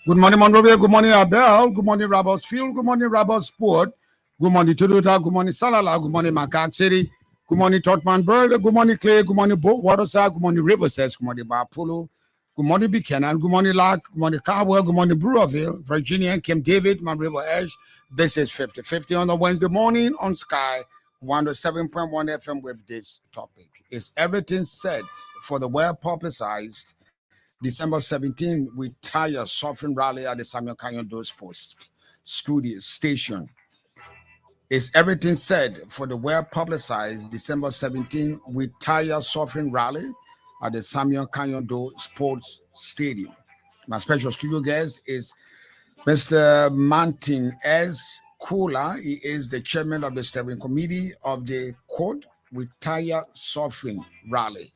Good morning, Monrovia. Good morning, Abel. Good morning, Roberts Field. Good morning, Roberts Sport. Good morning, Toyota. Good morning, Salala. Good morning, Macaque City. Good morning, Tottenburg. Good morning, Clay. Good morning, Waterside. Good morning, Riverside. Good morning, Bapolo. Good morning, Buchanan. Good morning, Lock. Good morning, Caldwell. Good morning, Brewerville, Virginia, Camp David, Mount River Edge. This is 50-50 on the Wednesday morning on Sky 107.1 FM with this topic. Is everything set for the well-publicized December 17 with Tiyah Suffering Rally at the Kanyon Sports Studio Station? Is everything said for the well-publicized December 17 with Tiyah Suffering Rally at the Kanyon Sports Stadium? My special studio guest is Mr. Martin S. Kollah. He is the chairman of the steering committee of the Court with Tiyah Suffering Rally.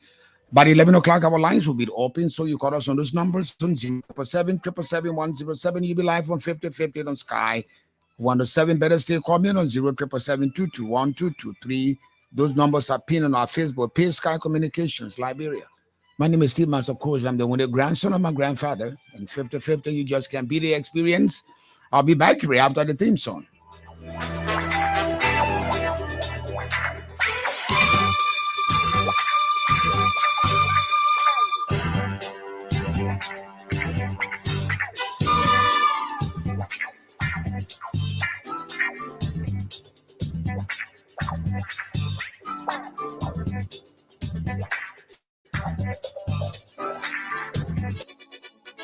By 11 o'clock, our lines will be open, so you call us on those numbers on 077-777-107. You'll be live on 50-50 on Sky 107. Better stay calling on 077-221-223. Those numbers are pinned on our Facebook page, Sky Communications, Liberia. My name is Steve Mans, of course. I'm the only grandson of my grandfather. And 50-50, you just can't beat the experience. I'll be back here after the theme song.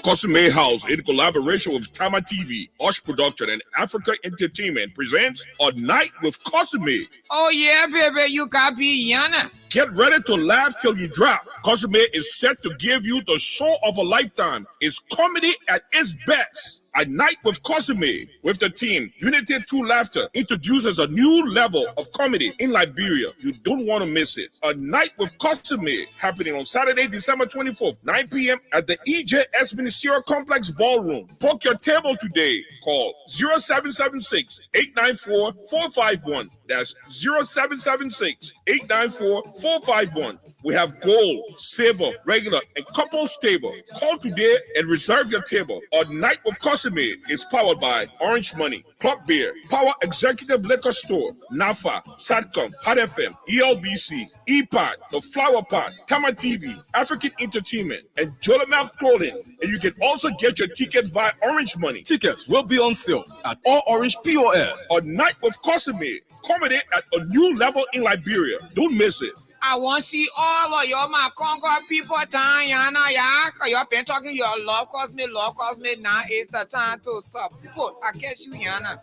Cosme House, in collaboration with Tama TV, Osh Production, and Africa Entertainment, presents A Night with Cosme. Oh yeah, baby, you got be Yana. Get ready to laugh till you drop. Cosme is set to give you the show of a lifetime. It's comedy at its best. A Night with Cosme, with the team Unity 2 Laughter, introduces a new level of comedy in Liberia. You don't want to miss it. A Night with Cosme, happening on Saturday, December 24th, 9 p.m. at the EJS Ministerial Complex Ballroom. Book your table today. Call 0776-894-451. That's 0776-894-451. We have gold, silver, regular, and couples table. Call today and reserve your table. A Night with Cosme is powered by Orange Money, Club Beer, Power Executive Liquor Store, NAFA, SATCOM, Hot FM, ELBC, EPOD, The Flower Pot, Tama TV, African Entertainment, and Jolamel Clothing. And you can also get your ticket via Orange Money. Tickets will be on sale at all Orange POS. A Night with Cosme, comedy at a new level in Liberia. Don't miss it. I want to see all of your my Concord people, Yana, yeah. You've been talking your love Cosme. Now is the time to support. I guess you, Yana.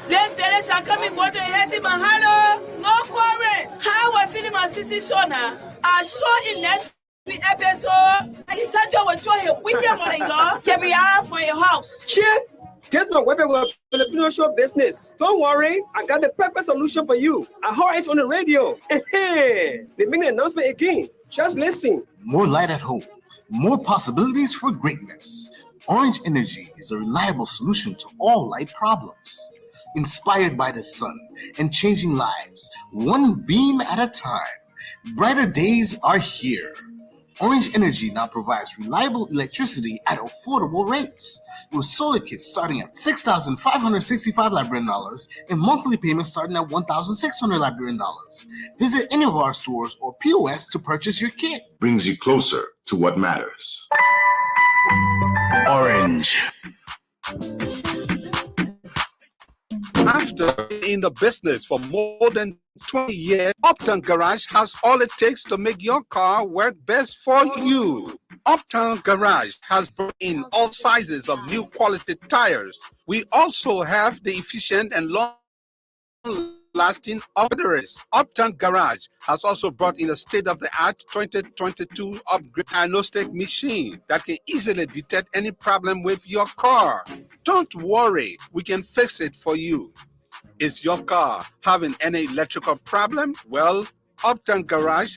Let's come and go to Hetty Mahalo. No quarry. How was feeling my sister Shona? I saw in next episode. I said you would join him with your money, Lord. Can be out for your house. Chip, just my weapon with Filipino show business. Don't worry, I got the perfect solution for you. I heard it on the radio. They make the announcement again. Just listen. More light at home. More possibilities for greatness. Orange Energy is a reliable solution to all light problems. Inspired by the sun and changing lives, one beam at a time. Brighter days are here. Orange Energy now provides reliable electricity at affordable rates, with solar kits starting at $6,565 Liberian dollars and monthly payments starting at $1,600 Liberian dollars. Visit any of our stores or POS to purchase your kit. Brings you closer to what matters. Orange. After in the business for more than 20 years, Uptown Garage has all it takes to make your car work best for you. Uptown Garage has brought in all sizes of new quality tires. We also have the efficient and long-lasting operators. Uptown Garage has also brought in a state-of-the-art 2022 upgrade diagnostic machine that can easily detect any problem with your car. Don't worry, we can fix it for you. Is your car having any electrical problem? Well, Uptown Garage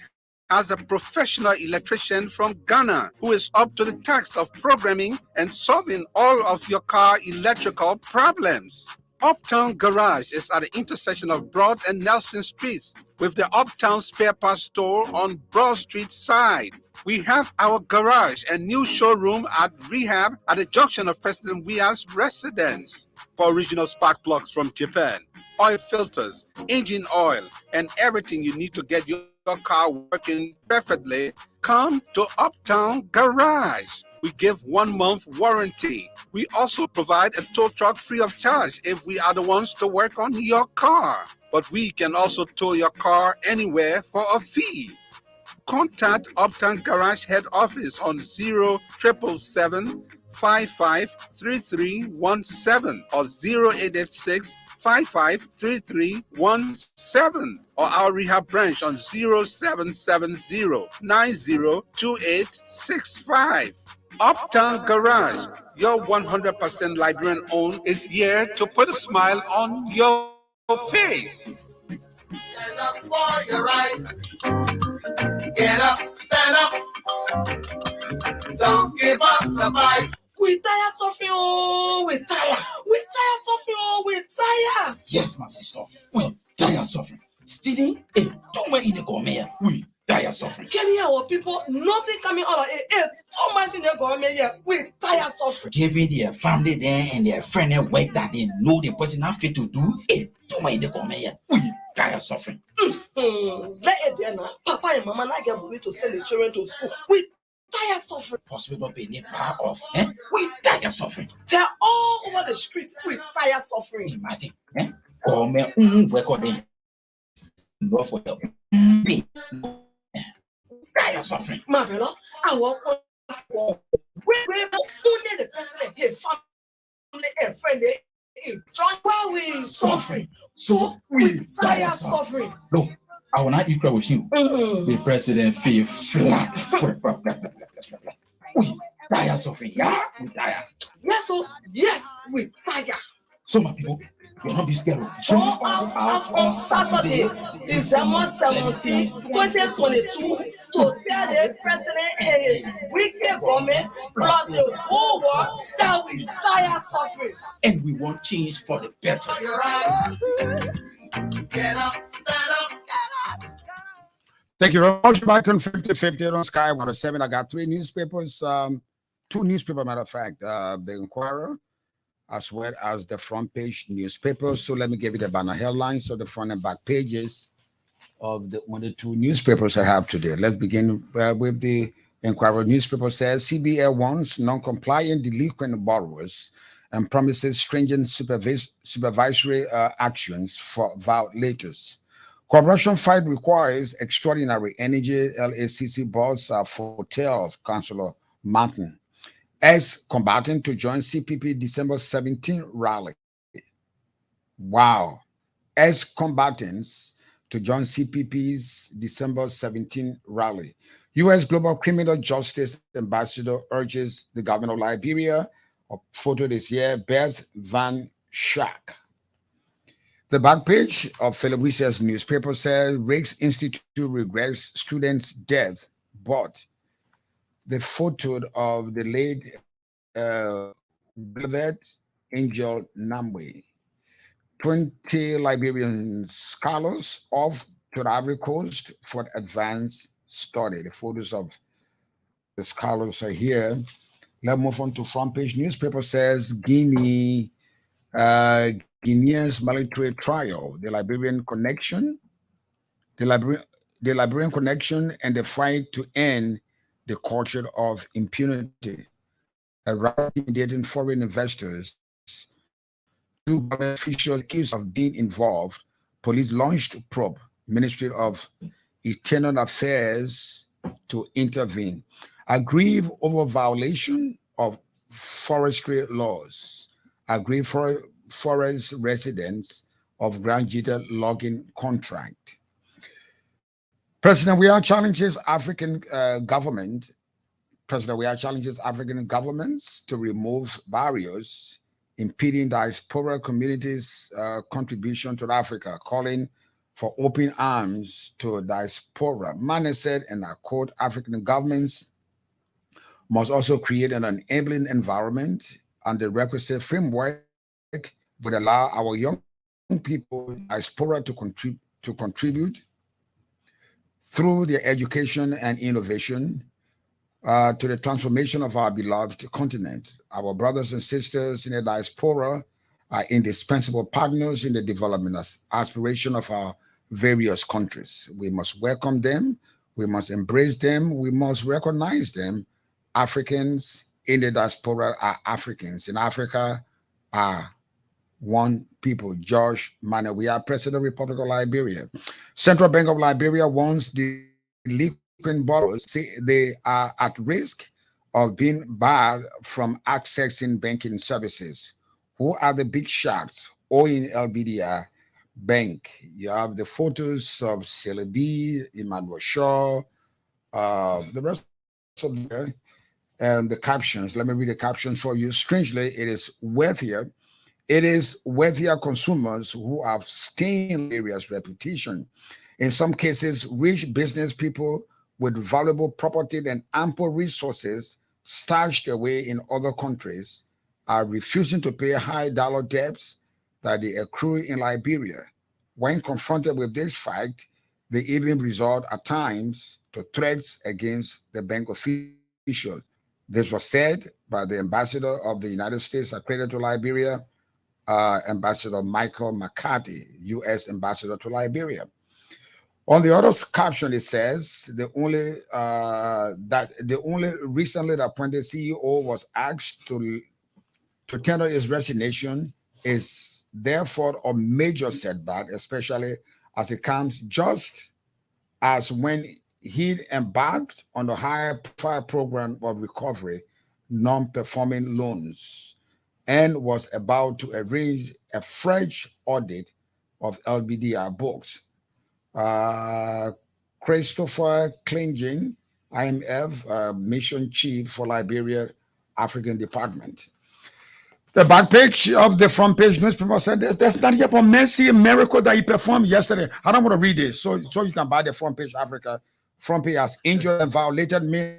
has a professional electrician from Ghana who is up to the task of programming and solving all of your car electrical problems. Uptown Garage is at the intersection of Broad and Nelson Streets with the Uptown Spare Parts Store on Broad Street side. We have our garage and new showroom at Rehab at the junction of President Weah's residence. For original spark plugs from Japan, oil filters, engine oil, and everything you need to get your car working perfectly, come to Uptown Garage. We give 1 month warranty. We also provide a tow truck free of charge if we are the ones to work on your car. But we can also tow your car anywhere for a fee. Contact Uptown Garage head office on 0777 553317 or 0886 553317 or our rehab branch on 0770 902865. Uptown Garage, your 100% Liberian owned, is here to put a smile on your face. Stand up for your right. Get up, stand up. Don't give up the fight. We tire suffering, oh, we tire. We tire suffering, oh, we tire. Yes, my sister, we tire suffering. Stealing, too much in the government. We tire suffering. Getting our people, nothing coming out of it. So much in the government here. We tire suffering. Giving their family there and their friend their work that they know the person not fit to do. Too much in the government here. We tire suffering. Let it there now. Papa and Mama not get money to send the children to school. We tire suffering. Hospital paying bar off. We tire suffering. They're all over the street. We tire suffering. Imagine. Government recording. Go for help. Tire suffering. My brother, I walk on. Only the president, his family and friend, join while we suffering. So we tire suffering. No, I will not equal with you. The president feel flat. We tire suffering. Yeah, we tire. Yes, so yes, we tire. So my people, you'll not be scared. Join us out on Saturday, December 17, 2022, to tell the president and his wicked government plus the whole world that we tire suffering. And we want change for the better. Get up, stand up. Thank you very much. Back on 50-50 on Sky 107. I got 3 newspapers, 2 newspapers, matter of fact, the Inquirer, as well as the front page newspaper. So let me give you the banner headlines of the front and back pages of the 2 newspapers I have today. Let's begin with the Inquirer newspaper. Says CBL warns non-compliant delinquent borrowers and promises stringent supervisory actions for violators. Corruption fight requires extraordinary energy. LACC boss foretells Councillor Martin as combatant to join CPP December 17 rally. Wow. As combatants to join CPP's December 17 rally. U.S. Global Criminal Justice Ambassador urges the government of Liberia, a photo this year, Beth Van Schack. The back page of Felicia's newspaper says Rake's Institute regrets student's death, but the photo of the late beloved Angel Namwe. 20 Liberian scholars off to the Ivory Coast for advanced study. The photos of the scholars are here. Let's move on to front page newspaper. Says Guinea's military trial, the Liberian connection, the Liberian connection, and the fight to end the culture of impunity. Intimidating foreign investors. 2 government officials accused of being involved. Police launched probe. Ministry of Internal Affairs to intervene. Aggrieved over violation of forestry laws. Aggrieved for forest residents of Grand Jita logging contract. President Weah challenges African government. President Weah challenges African governments to remove barriers impeding diaspora communities' contribution to Africa, calling for open arms to diaspora. Mane said, and I quote, African governments must also create an enabling environment and the requisite framework would allow our young people, diaspora, to contribute through their education and innovation to the transformation of our beloved continent. Our brothers and sisters in the diaspora are indispensable partners in the development aspiration of our various countries. We must welcome them. We must embrace them. We must recognize them. Africans in the diaspora are Africans. In Africa are one people. George Mane, we are President of the Republic of Liberia. Central Bank of Liberia warns the delinquent borrowers they are at risk of being barred from accessing banking services. Who are the big sharks owing LBDR Bank? You have the photos of Celebi, Emmanuel Shaw, the rest of them, and the captions. Let me read the caption for you. Strangely, it is wealthier consumers who have stained Liberia's reputation. In some cases, rich business people with valuable property and ample resources stashed away in other countries are refusing to pay high dollar debts that they accrue in Liberia. When confronted with this fact, they even resort at times to threats against the bank officials. This was said by the ambassador of the United States accredited to Liberia, Ambassador Michael McCarthy, U.S. Ambassador to Liberia. On the other caption, it says the only recently appointed CEO was asked to tender his resignation is therefore a major setback, especially as it comes just as when he embarked on the high-profile program of recovery non-performing loans and was about to arrange a fresh audit of LBDR books. Christopher Klingen, IMF Mission Chief for Liberia African Department. The back page of the front page newspaper said there's not yet a mercy miracle that he performed yesterday. I don't want to read this, so you can buy the front page Africa. Front page has injured and violated me.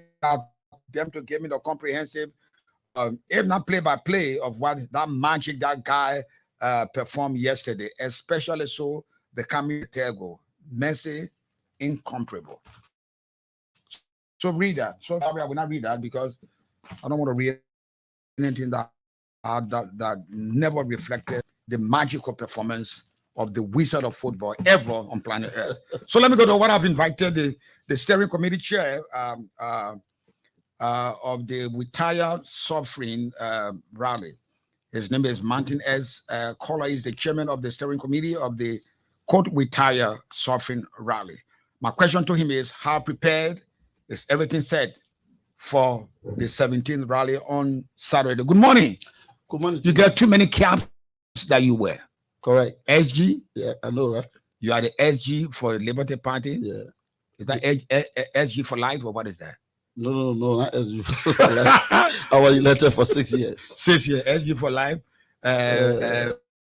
Them to give me the comprehensive, if not play-by-play of what that magic that guy performed yesterday, especially so the Kanyon Tego. Mercy incomparable. So read that. So I will not read that because I don't want to read anything that never reflected the magical performance of the wizard of football ever on planet Earth. So let me go to what I've invited the steering committee chair of the Tiyah Suffering Rally. His name is Martin S. Kollah is the chairman of the steering committee of the Tiyah Suffering Rally. My question to him is, how prepared is everything set for the 17th rally on Saturday? Good morning. Good morning. You got too many caps that you wear. Correct. SG? Yeah, I know, right? You are the SG for the Liberty Party? Yeah. Is that SG for life or what is that? No, not SG for life. I was elected for 6 years. 6 years, SG for life.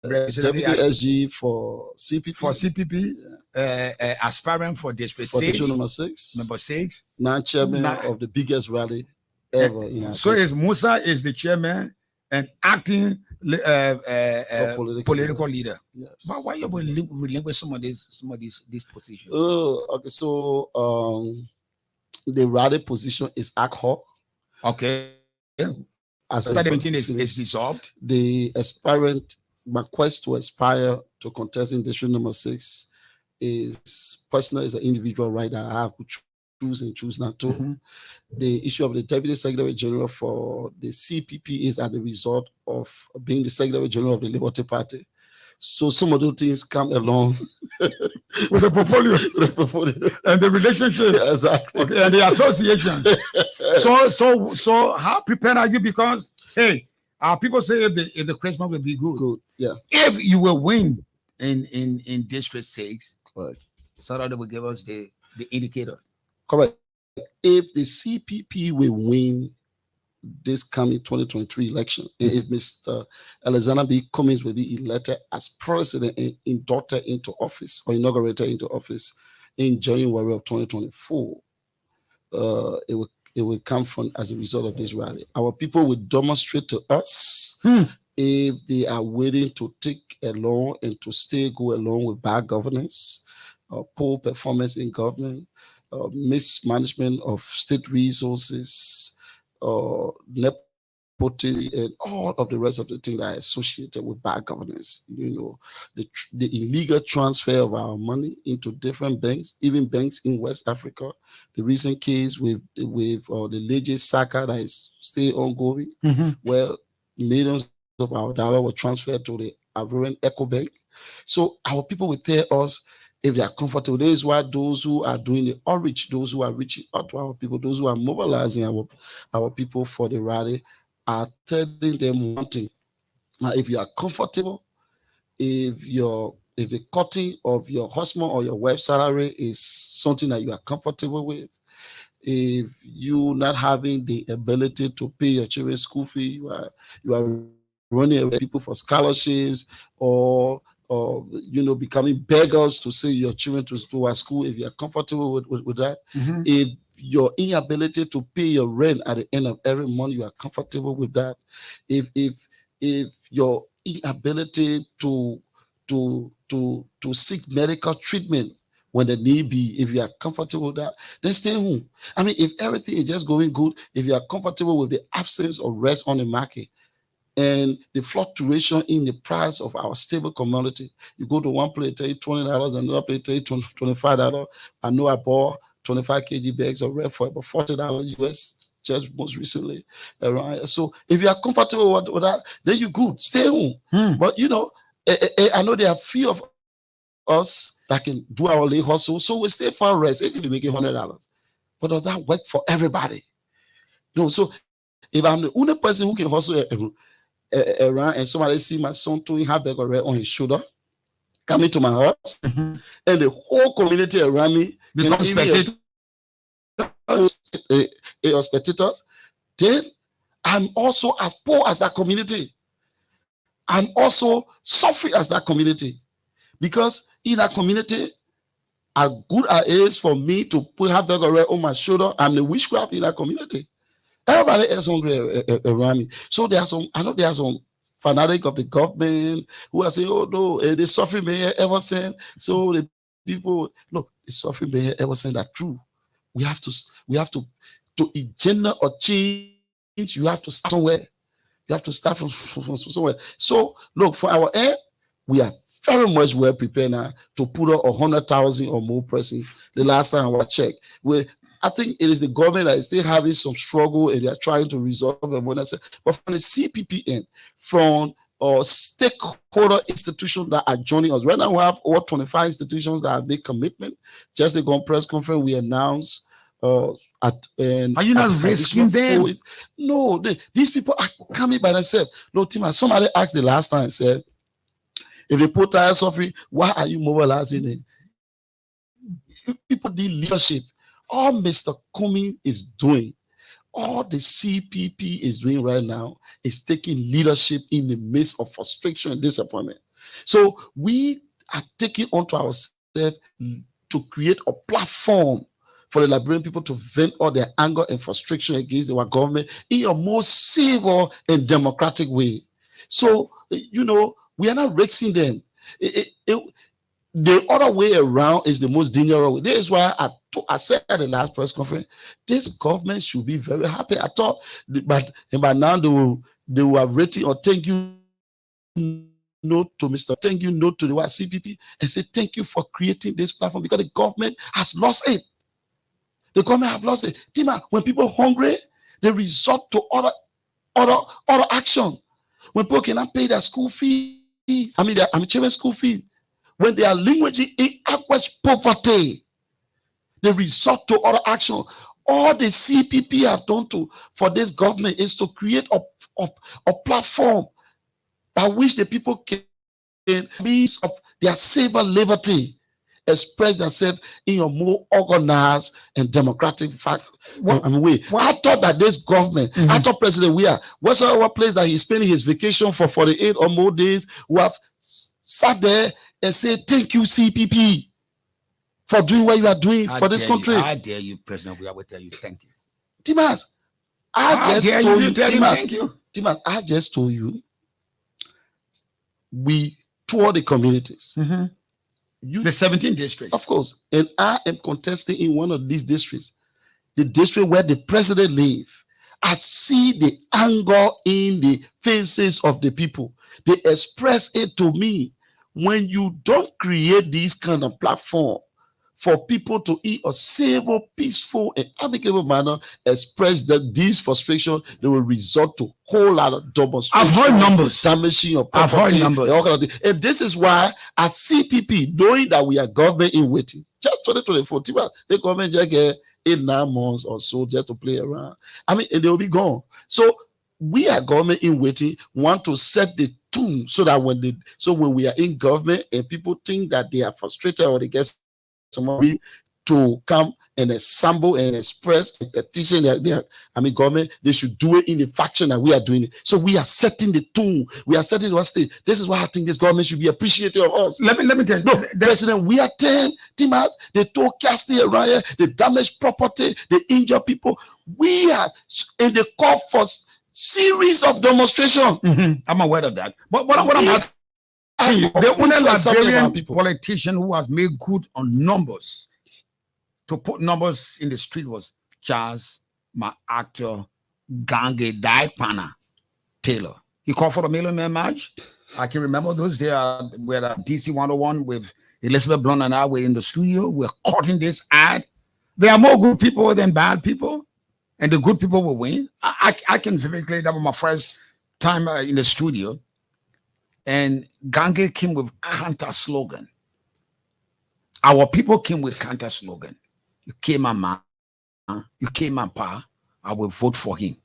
Deputy SG for CPP. For CPP, aspiring for district 6. Number 6. Number 6. Now chairman of the biggest rally ever. So is Musa is the chairman and acting political leader. Yes. But why you will relinquish some of these positions? Oh, okay. So the rally position is ad hoc. Okay. As that 17 is dissolved. The aspirant, my quest to aspire to contest in district number 6 is personal, is an individual right that I have to choose and choose not to. Mm-hmm. The issue of the Deputy Secretary General for the CPP is as a result of being the Secretary General of the Liberty Party. So some of those things come along with the portfolio, and the relationship, exactly, okay, and the associations. So how prepared are you? Because hey, people say if the Christmas will be good, yeah. If you will win in District 6, correct. So that they will give us the indicator. Correct. If the CPP will win this coming 2023 election. If Mr. Alexander B. Cummings will be elected as president and inducted into office or inaugurated into office in January of 2024, it will come from as a result of this rally. Our people will demonstrate to us if they are willing to take along and to go along with bad governance, poor performance in government, mismanagement of state resources, nepotism, and all of the rest of the things that are associated with bad governance. The illegal transfer of our money into different banks, even banks in West Africa. The recent case with the Leje Saka that is still ongoing, where millions of our dollars were transferred to the Ivorian Eco Bank. So our people will tell us if they are comfortable. This is why those who are doing the outreach, those who are reaching out to our people, those who are mobilizing our people for the rally, are telling them one thing. Now, if you are comfortable, if the cutting of your husband or your wife's salary is something that you are comfortable with, if you not having the ability to pay your children's school fee, you are running away people for scholarships, or becoming beggars to send your children to our school, if you are comfortable with that, if your inability to pay your rent at the end of every month, you are comfortable with that, if your inability to seek medical treatment when the need be, if you are comfortable with that, then stay home. I mean, if everything is just going good, if you are comfortable with the absence of risk on the market and the fluctuation in the price of our stable commodity, you go to one place, tell you $20, another place, tell you $25. I know I bought 25 kg bags of red for about $40 US just most recently. So if you are comfortable with that, then you good, stay home. But I know there are few of us that can do our late hustle, so we stay for rest if you make $100. But does that work for everybody? No. So if I'm the only person who can hustle around and somebody see my son throwing half bag of red on his shoulder, coming to my house, and the whole community around me become spectators, then I'm also as poor as that community. I'm also suffering as that community, because in that community, as good as it is for me to put half bag of red on my shoulder, I'm the witchcraft in that community. Everybody else hungry around me. So I know there are some fanatic of the government who are saying, oh no, the suffering may ever send. So the people, look, the suffering may ever send that true. We have to engender or change. You have to start somewhere. You have to start from somewhere. So look, for our end, we are very much well prepared now to put up 100,000 or more person. The last time I checked, I think it is the government that is still having some struggle and they are trying to resolve it. But from the CPP end, from stakeholder institutions that are joining us, right now we have over 25 institutions that have made commitment. Just the press conference we announced. Are you not risking them? No, these people are coming by themselves. No, Tima, somebody asked the last time, said, if they put Tiyah Suffering, why are you mobilizing it? People need leadership. All Mr. Cummings is doing, all the CPP is doing right now is taking leadership in the midst of frustration and disappointment. So we are taking onto ourselves to create a platform for the Liberian people to vent all their anger and frustration against our government in a more civil and democratic way. So, we are not risking them. The other way around is the most dangerous way. This is why I said at the last press conference, this government should be very happy. I thought, but by now they were rating or thank you note to Mr. Thank you note to the CPP and say thank you for creating this platform, because the government has lost it. The government have lost it. Tima, when people are hungry, they resort to other action. When people cannot pay their school fees, their children's school fees, when they are languaging in aqueous poverty, they resort to other action. All the CPP have done for this government is to create a platform by which the people can means of their civil liberty express themselves in a more organized and democratic way. I thought that this government, I thought President what's our place that he's spending his vacation for 48 or more days, who have sat there and said, thank you, CPP, for doing what you are doing for this country. I dare you, President Weah will tell you thank you. Timas, I just told you, we tour the communities. The 17 districts. Of course. And I am contesting in one of these districts, the district where the president lives. I see the anger in the faces of the people. They express it to me. When you don't create this kind of platform for people to, in a civil, peaceful, and amicable manner, express that this frustration, they will resort to whole lot of demonstration. I've heard numbers. Damaging your property. I've heard numbers. All kind of things. And this is why, as CPP, knowing that we are government in waiting, just 2024, the government just get 8-9 months or so just to play around. I mean, and they will be gone. So we are government in waiting, want to set the tune so that when we are in government and people think that they are frustrated or they get somebody to come and assemble and express a petition government, they should do it in the faction that we are doing it. So we are setting the tune. We are setting the stage. This is why I think this government should be appreciative of us. Let me tell you. No, President, we are 10 Timas. They told Casty around here, they damaged property, they injure people. We are in the call for series of demonstration. I'm aware of that. But what I'm asking you, the only Liberian politician who has made good on numbers, to put numbers in the street, was Charles, my actor, Gange Daipana Taylor. He called for the Million Man March. I can remember those days where DC 101 with Elizabeth Blunt and I were in the studio. We're cutting this ad. There are more good people than bad people, and the good people will win. I can vividly, that was my first time in the studio. And Gange came with counter slogan. Our people came with counter slogan. You came my man, you came my pa, I will vote for him.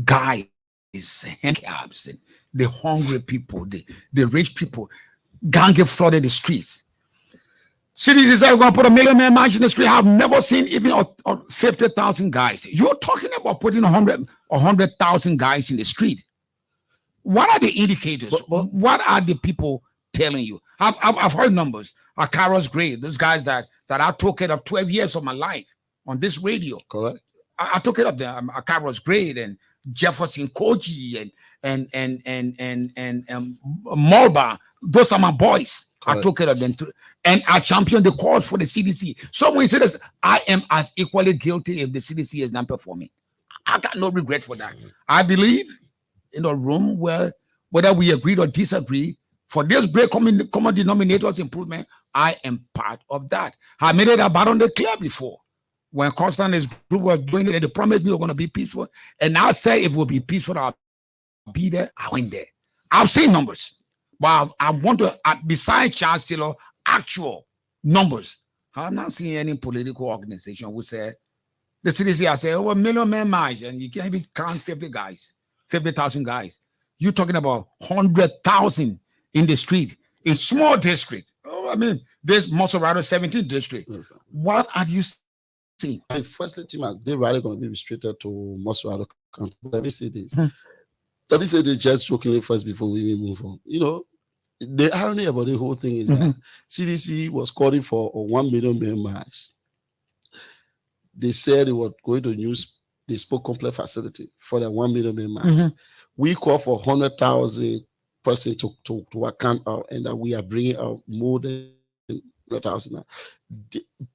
Guys, handicaps, and the hungry people, the rich people, Gange flooded the streets. Cities are going to put a Million Man March in the street. I've never seen even 50,000 guys. You're talking about putting 100,000 guys in the street. What are the indicators? What are the people telling you? I've heard numbers. Akaros Gray, those guys that I took it of 12 years of my life on this radio. Correct. I took it up there. Akaros Gray and Jefferson Koji and Mulba. Those are my boys. Correct. I took it up then too. And I championed the cause for the CDC. Someone said this, I am as equally guilty if the CDC is not performing. I got no regret for that. I believe in a room where, whether we agree or disagree, for this great common denominators improvement, I am part of that. I made it about on the clear before. When Constant and his group was doing it, and they promised me we're going to be peaceful. And I say if we'll be peaceful, I'll be there. I went there. I've seen numbers. But I want to, besides Chancellor, actual numbers. I've not seen any political organization who say, the CDC, I say, oh, a Million Man March, and you can't even count 50,000 guys. You're talking about 100,000 in the street, in small district. Oh, I mean, there's Mosorado 17 district. Yes, what are you seeing? Firstly, Tim, they're really going to be restricted to Mosorado County. Let me say this. Let me say this just jokingly first before we even move on. You know, the irony about the whole thing is that CDC was calling for a 1 million man march. They said they were going to use the Spoke Complex facility for the 1 million man march. We call for 100,000 persons to account out, and that we are bringing out more than 100,000.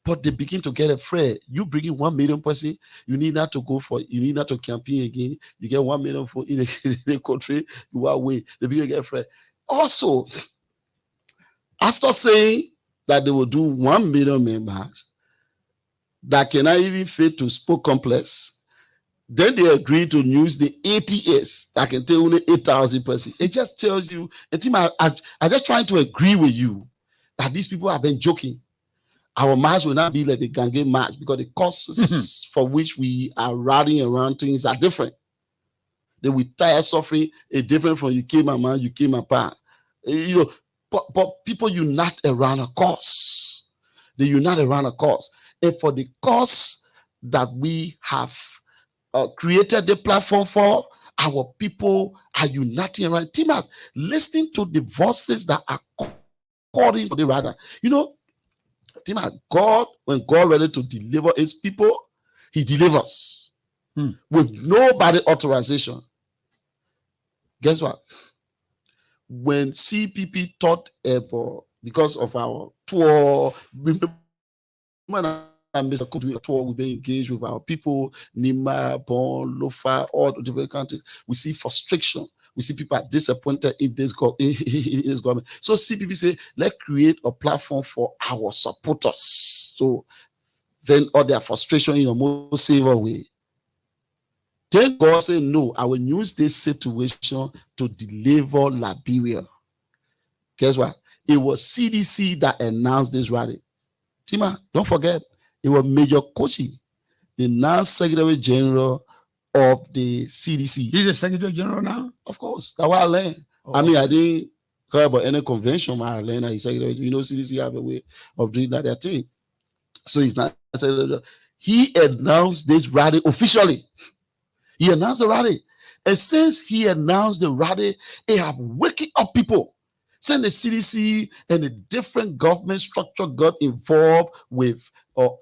But they begin to get afraid. You bring in 1 million person, you need not to campaign again. You get 1 million for in the country, you are away. They begin to get afraid. Also, after saying that they will do 1 million members that cannot even fit to Spoke Complex, then they agree to use the ATS that can take only 8,000 persons. It just tells you, and Tim, I just trying to agree with you that these people have been joking. Our march will not be like the Gange march because the causes for which we are rallying around things are different. They will Tiyah Suffering is different from you came a man, you came a pa. You know, but people unite around a cause. They unite around a cause. And for the cause that we have created the platform for, our people are uniting around. Timers, listening to the voices that are according to the radar. You know, Timers, God, when God ready to deliver his people, he delivers with nobody authorization. Guess what? When CPP thought about, because of our tour, Mr. Cook tour, we've been engaged with our people, Nima, Bon, Lofa, all the different countries. We see frustration. We see people are disappointed in this government. So CPP say, let's create a platform for our supporters. So then all their frustration in a more safer way. Then God said, no, I will use this situation to deliver Liberia. Guess what? It was CDC that announced this rally. Tima, don't forget, it was Major Kochi, the now Secretary General of the CDC. He's the Secretary General now? Of course. That's what I learned. Oh, I mean, I didn't care about any convention. I learned that he's Secretary. You know, CDC have a way of doing that their thing. So he's not Secretary General. He announced this rally officially. He announced the rally. And since he announced the rally, they have waking up people. Since the CDC and the different government structure got involved with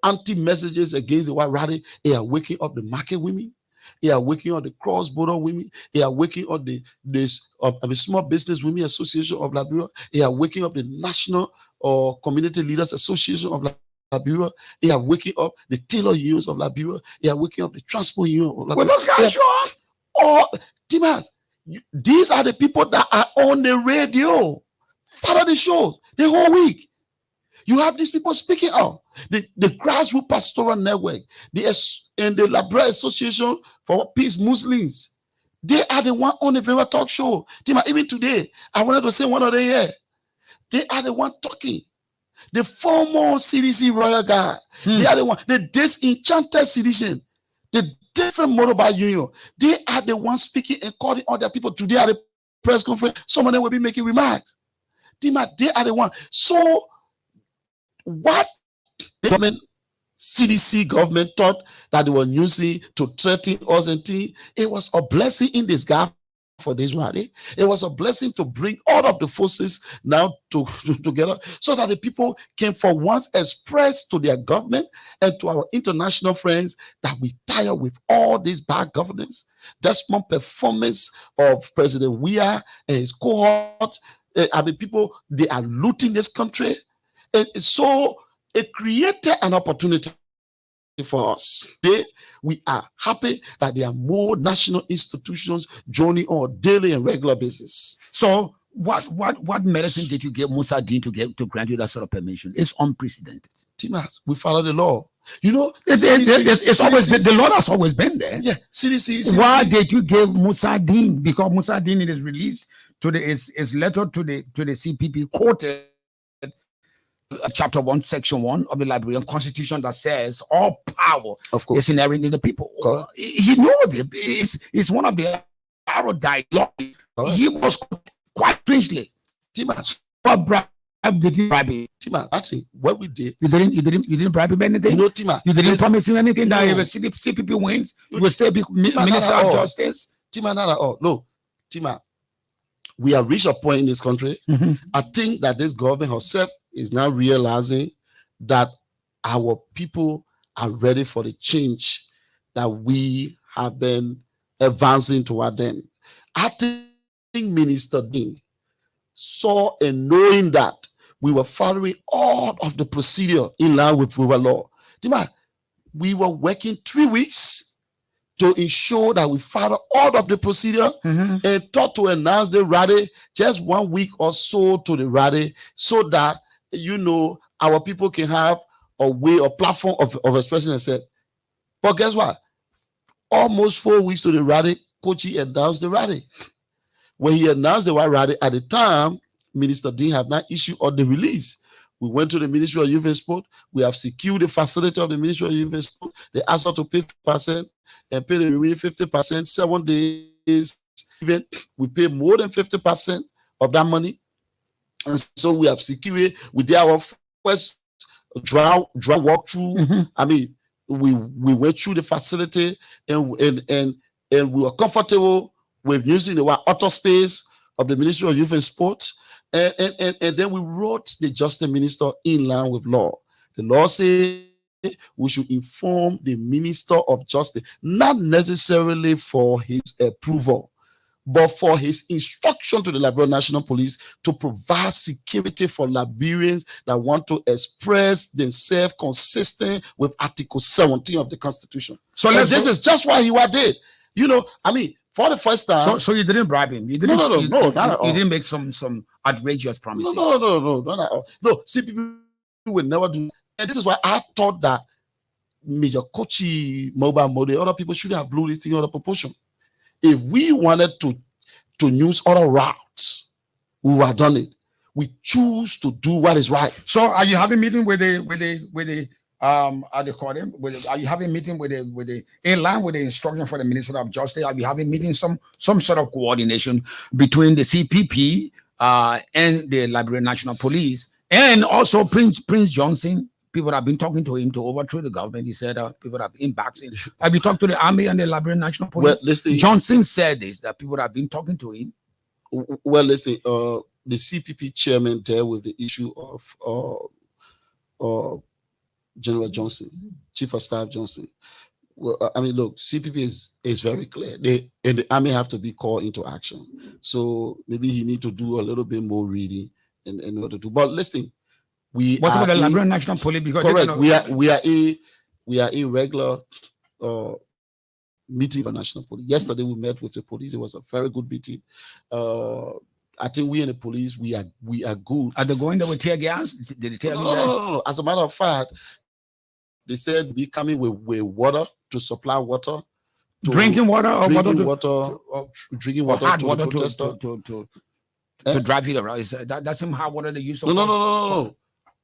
anti-messages against the white rally, they are waking up the market women. They are waking up the cross-border women. They are waking up the Small Business Women Association of Liberia. They are waking up the National Community Leaders Association of Liberia. They are waking up the tailor unions of Liberia. They are waking up the transport union of Liberia. Well, those guys show up. Oh, Timas, these are the people that are on the radio. Follow the shows the whole week. You have these people speaking out. The Grassroots Pastoral Network, and the Liberia Association for Peace Muslims, they are the one on the very talk show. Tima, even today, I wanted to say one of them here. They are the one talking. The former CDC royal guard, they are the one. The disenchanted sedition, the different motorbike union, they are the ones speaking and calling other people. Today at the press conference, some of them will be making remarks. Tima, they are the one. So what the government, CDC government thought that they were using to threaten us and things, it was a blessing in disguise for this rally. It was a blessing to bring all of the forces now together so that the people can for once express to their government and to our international friends that we tire with all this bad governance. That's one performance of President Weah and his cohort. I mean, people, they are looting this country. And so it created an opportunity for us. We are happy that there are more national institutions joining on a daily and regular basis. So what medicine did you give Musa Dean to grant you that sort of permission? It's unprecedented. Timas, we follow the law. You know, it's always been, the law has always been there. Yeah, CDC. Why did you give Musa Dean? Because Musa Dean in his release to his letter to the CPP quoted chapter 1, section 1 of the Liberian Constitution that says all power is inherent in the people. He knows it. It's one of the erudite law. He was quite strangely. Timas, what bribe did you bribe him? Timas, actually, what we did, you didn't bribe him anything. You know, Timas, you didn't promise him anything that if CPP wins, you will still be Minister of Justice. Timas, not at all. No, Timas, we have reached a point in this country. I think that this government herself is now realizing that our people are ready for the change that we have been advancing toward them. I think Minister Dean saw and knowing that we were following all of the procedure in line with our law. We were working 3 weeks to ensure that we follow all of the procedure and thought to announce the rally just 1 week or so to the rally so that, you know, our people can have a way or platform of expressing themselves. But guess what? Almost 4 weeks to the rally, Kochi announced the rally. When he announced the rally, at the time, Minister Dean had not issued on the release. We went to the Ministry of Youth and Sport. We have secured the facility of the Ministry of Youth and Sport. They asked us to pay 50% and pay the remaining 50%, 7 days. Even we pay more than 50% of that money. And so we have secured, we did our first walkthrough. I mean, we went through the facility and we were comfortable with using the auto space of the Ministry of Youth and Sport. And then we wrote the Justice Minister in line with law. The law says we should inform the Minister of Justice, not necessarily for his approval, but for his instruction to the Liberian National Police to provide security for Liberians that want to express themselves consistent with Article 17 of the Constitution. So this is just what he did. You know, I mean, for the first time. So you didn't bribe him. You didn't. No, not at all. You didn't make some outrageous promises. No, not at all. No, see, people will never do. And this is why I thought that Major Kochi, Mobile Mode, other people should have blew this thing out of proportion. If we wanted to use other routes, we would have done it. We choose to do what is right. So are you having a meeting with the how they call them? Are you having a meeting with the in line with the instruction for the Minister of Justice? Are you having meeting some sort of coordination between the CPP and the Liberian National Police and also Prince Johnson? People have been talking to him to overthrow the government. He said people have been backing. Have you talked to the Army and the Liberian National Police? Well, listen, Johnson said this, that people have been talking to him. Well, listen, the CPP chairman dealt with the issue of General Johnson, Chief of Staff Johnson. Well, I mean, look, CPP is very clear. And the Army have to be called into action. So maybe he need to do a little bit more reading in order to. But listen. What about the Liberian National Police? Because correct. We are in regular meeting for National Police. Yesterday we met with the police. It was a very good meeting. I think we and the police we are good. Are they going there with tear gas? Did they tell you that? No. As a matter of fact, they said we coming with water to supply water. Drinking water or drinking water hard water to drive it around. That's some hard water they use. No.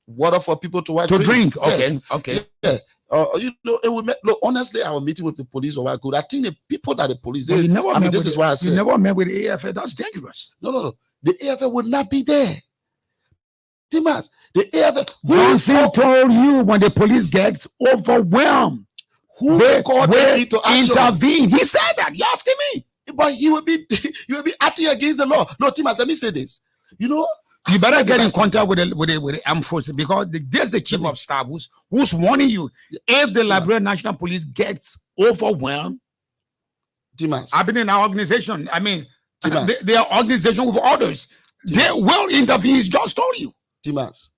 Water for people to drink. Yes. Okay. Yeah. You know, and we met, look, honestly, our meeting with the police were good. I think the people that the police did. This is why I said you never met with the AFL. That's dangerous. No. The AFL would not be there. Timas, the AFL. Johnson told you when the police gets overwhelmed, they to intervene. He said that. You asking me? But you will be acting against the law. No, Timas, let me say this. You know. You better get in contact with the armed forces, because there's the chief of staff who's warning you. If the Liberian National Police gets overwhelmed, Timas, I've been in our organization. I mean, they are organization with orders. They will intervene. Just told you, Timas.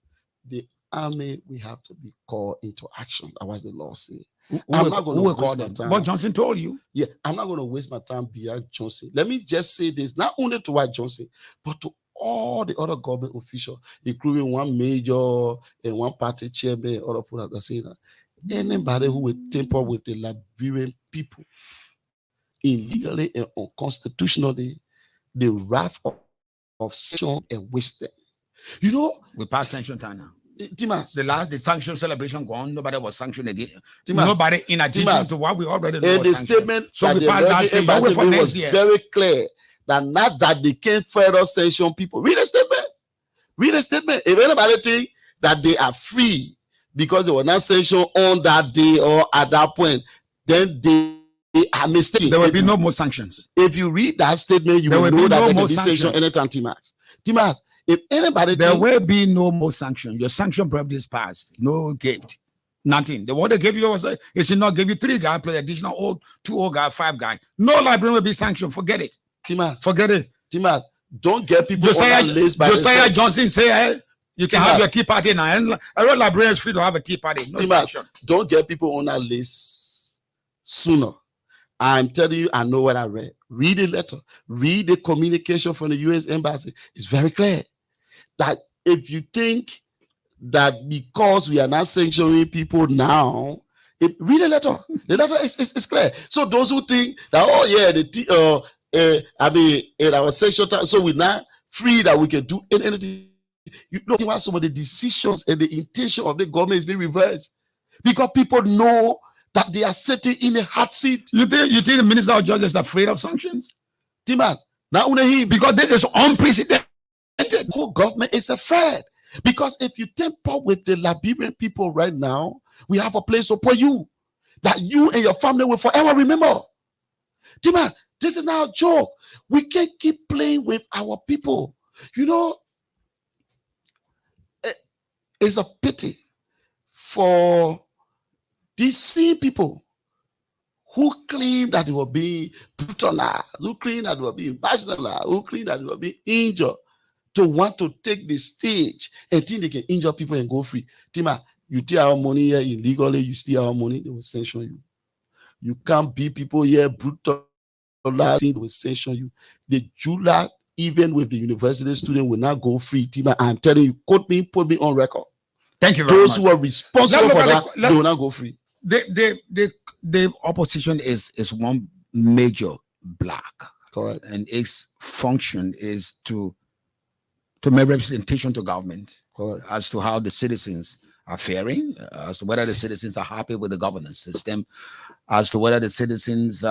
The Army, we have to be called into action. That was the law say. I'm not going to call them. But Johnson told you. Yeah, I'm not going to waste my time beyond Johnson. Let me just say this, not only to White Johnson, but to all the other government officials, including one major and one party chairman, other people that are saying that anybody who will tamper with the Liberian people illegally and unconstitutionally, the wrath of sanction and wasted. You know, we passed sanction time now. Timas, the sanction celebration gone. Nobody was sanctioned again. Timas, nobody in addition to what we already know. And the statement so that we passed that statement was very clear. That not that they can't further sanction people. Read the statement. If anybody think that they are free because they were not sanctioned on that day or at that point, then they are mistaken. There will be no more sanctions. If you read that statement, you will know that they can be sanctioned anytime. Timas, if anybody there will be no more sanction. Your sanction probably is passed. No gift. Nothing. The one they gave you was it should not give you 3 guys plus additional 2 old guys, 5 guys. No Liberian will be sanctioned. Forget it. Timas, forget it. Timas, don't get people on that list by Josiah Johnson say you can have your tea party now. And I read Liberian is free to have a tea party. No sanction. Don't get people on that list sooner. I'm telling you, I know what I read. Read the letter. Read the communication from the U.S. Embassy. It's very clear that if you think that because we are not sanctioning people now, read the letter. The letter is clear. So those who think that, in our sexual time, so we're not free that we can do anything. You know why some of the decisions and the intention of the government is being reversed? Because people know that they are sitting in a hot seat. You think the Minister of Justice is afraid of sanctions? Timas, not only him, because this is unprecedented. The whole government is afraid. Because if you temper with the Liberian people right now, we have a place to put you that you and your family will forever remember. Tima, this is not a joke. We can't keep playing with our people. You know, it's a pity for these same people who claim that they were being brutalized, who claim that they were being marginalized, who claim that they were being injured, to want to take the stage and think they can injure people and go free. Tima, you take our money here illegally, you steal our money, they will sanction you. You can't beat people here brutalizing, they will sanction you. The July, even with the university student, will not go free. Tima, I'm telling you, quote me, put me on record. Thank you very Those much. who are responsible for that, they will not go free. The opposition is one major block. Correct. And its function is to make representation to government. Correct. As to how the citizens are faring, as to whether the citizens are happy with the governance system, as to whether the citizens'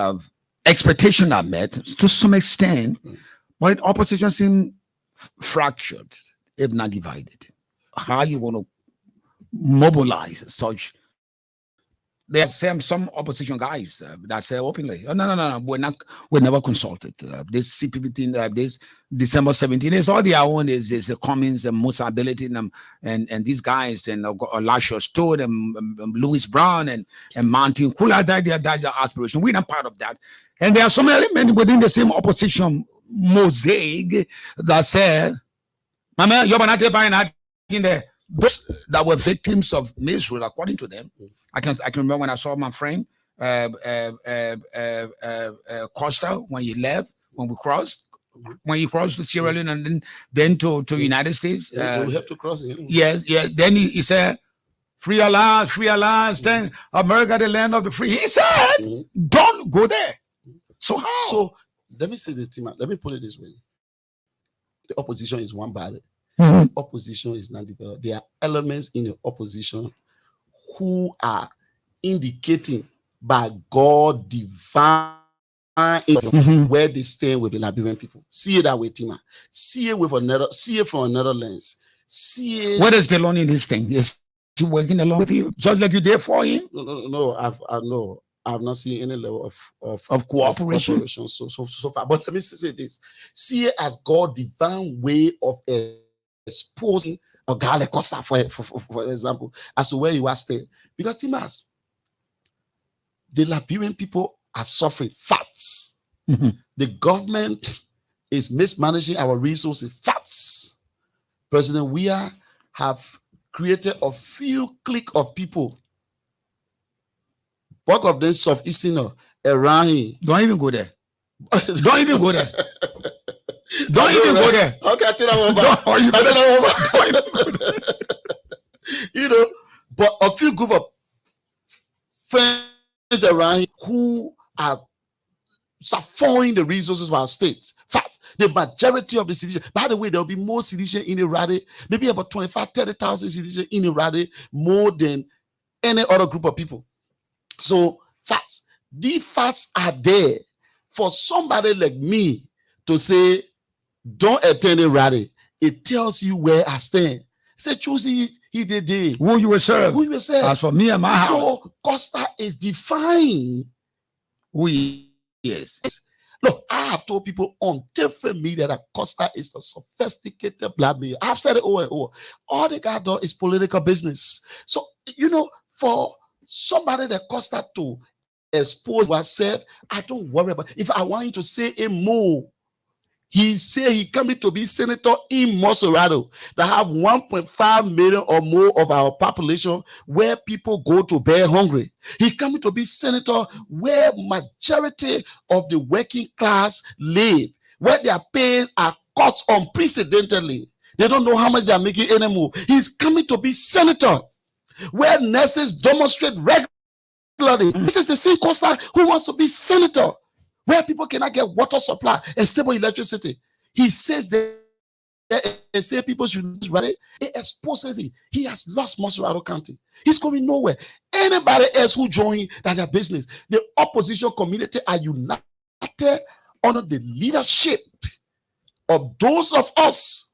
expectations are met to some extent. But opposition seems fractured, if not divided. How you want to mobilize such? There are some opposition guys that say openly, "Oh, no, we're never consulted. This CPP thing, this December 17th is all their own. Is the Cummins and Musa Ability and these guys and Elisha Stone and Louis Brown and Mountain Kollah. That's their aspiration. We're not part of that. And there are some elements within the same opposition mosaic that say, "Mama, you're not buying that in there." Those that were victims of misrule, according to them. I can remember when I saw my friend Costa when he left, when he crossed to Sierra Leone and then to United States. We have to cross it. Yes. Then he said, free alliance, then America, the land of the free. He said, don't go there. So how? So let me say this, Tima. Let me put it this way. The opposition is one body. Opposition is not developed. There are elements in the opposition who are indicating by God divine where they stand with the Liberian people. See it that way, Tima. See it from another lens. See it. What is the learning this thing? Is he working along with you? Just like you did for him? No, I've not seen any level of cooperation so far. But let me say this. See it as God's divine way of exposing a guy like Costa, for example, as to where you are staying. Because Timas, the Liberian people are suffering facts. The government is mismanaging our resources. Facts. President Weah have created a few clique of people. Bulk of them Southeastern around him. Don't even go there. Don't even go there. Don't even go there. Okay, you know, but a few group of friends around who are suffering the resources of our states. Fact, the majority of the citizens, by the way, there will be more citizens in Iradi, maybe about 25,000-30,000 citizens in Iradi, more than any other group of people. So, facts, these facts are there for somebody like me to say, don't attend a rally. It tells you where I stand. Say, choose he did it. Who you will serve. Who you will serve. As for me and my house. So Costa is defined who he is. Look, I have told people on different media that Costa is a sophisticated blackmailer. I've said it over and over. All they got done is political business. So, you know, for somebody that Costa to expose myself, I don't worry about it. If I want you to say a more, he said he coming to be senator in Monserrado that have 1.5 million or more of our population where people go to bed hungry. He coming to be senator where majority of the working class live, where their pay are cut unprecedentedly. They don't know how much they are making anymore. He's coming to be senator where nurses demonstrate regularly. This is the same Costa who wants to be senator where people cannot get water supply and stable electricity. He says that and say people should ready. It exposes him. He has lost Monserrado County. He's going nowhere. Anybody else who join that their business, the opposition community are united under the leadership of those of us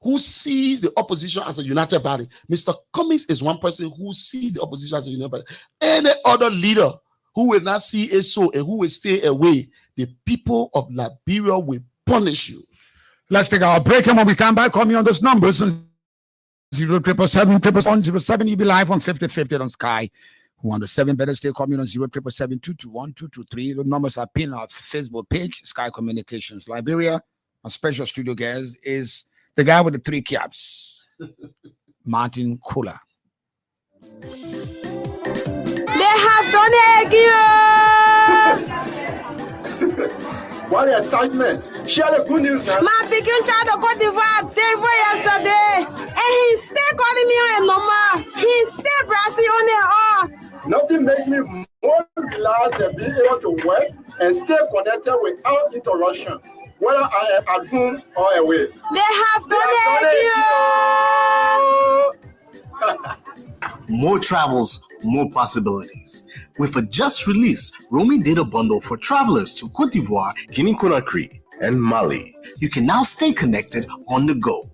who sees the opposition as a united body. Mr. Cummings is one person who sees the opposition as a united body. Any other leader who will not see it so and who will stay away, the people of Liberia will punish you. Let's take our break, and when we come back, call me on those numbers. 07777 you be live on 5050 on Sky. Who want the 7 better stay, call me on 07722212223. The numbers are pinned on our Facebook page, Sky Communications Liberia. Our special studio guest is the guy with the 3 caps, Martin Kollah. They have done it again. What excitement! Share the good news now. My pikin tried to go to yesterday, and he still calling me on a number. He still pressing on it all. Nothing makes me more relaxed than being able to work and stay connected without interruption, whether I am at home or away. They have done it. More travels, more possibilities. With a just released roaming data bundle for travelers to Cote d'Ivoire, Guinea-Conakry, and Mali, you can now stay connected on the go.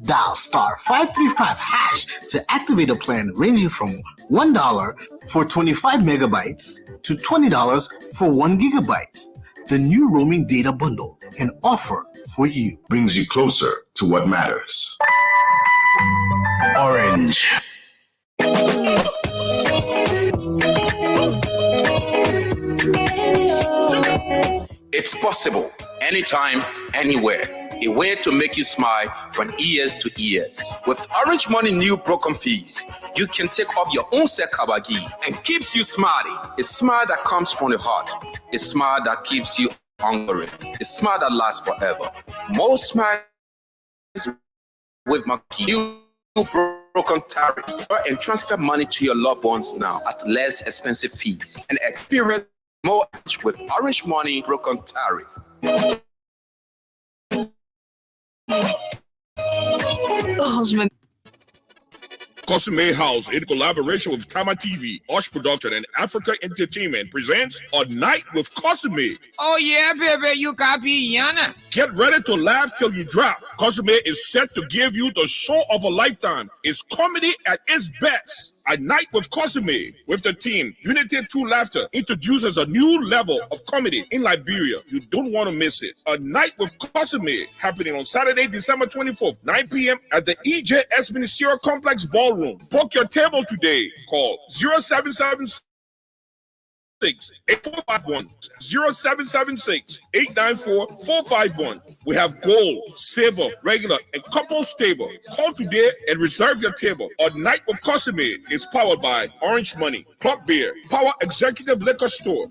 Dial *535# to activate a plan ranging from $1 for 25 megabytes to $20 for 1 gigabyte. The new roaming data bundle, an offer for you. brings you closer to what matters. Orange. It's possible, anytime, anywhere. A way to make you smile from ears to ears. With Orange Money new broken fees, you can take off your own sekabagi and keeps you smiling. A smile that comes from the heart. A smile that keeps you hungry. A smile that lasts forever. Most smiles with my new broken tariff, and transfer money to your loved ones now at less expensive fees and experience more with Orange Money broken tariff. Husband. Cosme House, in collaboration with Tama TV, Osh Production, and Africa Entertainment, presents A Night with Cosme. Oh yeah, baby, you copy Yana. Get ready to laugh till you drop. Cosme is set to give you the show of a lifetime. It's comedy at its best. A Night with Cosme, with the team Unity 2 Laughter, introduces a new level of comedy in Liberia. You don't want to miss it. A Night with Cosme, happening on Saturday, December 24th, 9 p.m. at the EJS Ministerial Complex Ballroom. Book your table today. Call 0776 8451 0776 894 451. We have gold, silver, regular, and couples table. Call today and reserve your table. A Night with Cosme is powered by Orange Money, Club Beer, Power Executive Liquor Store,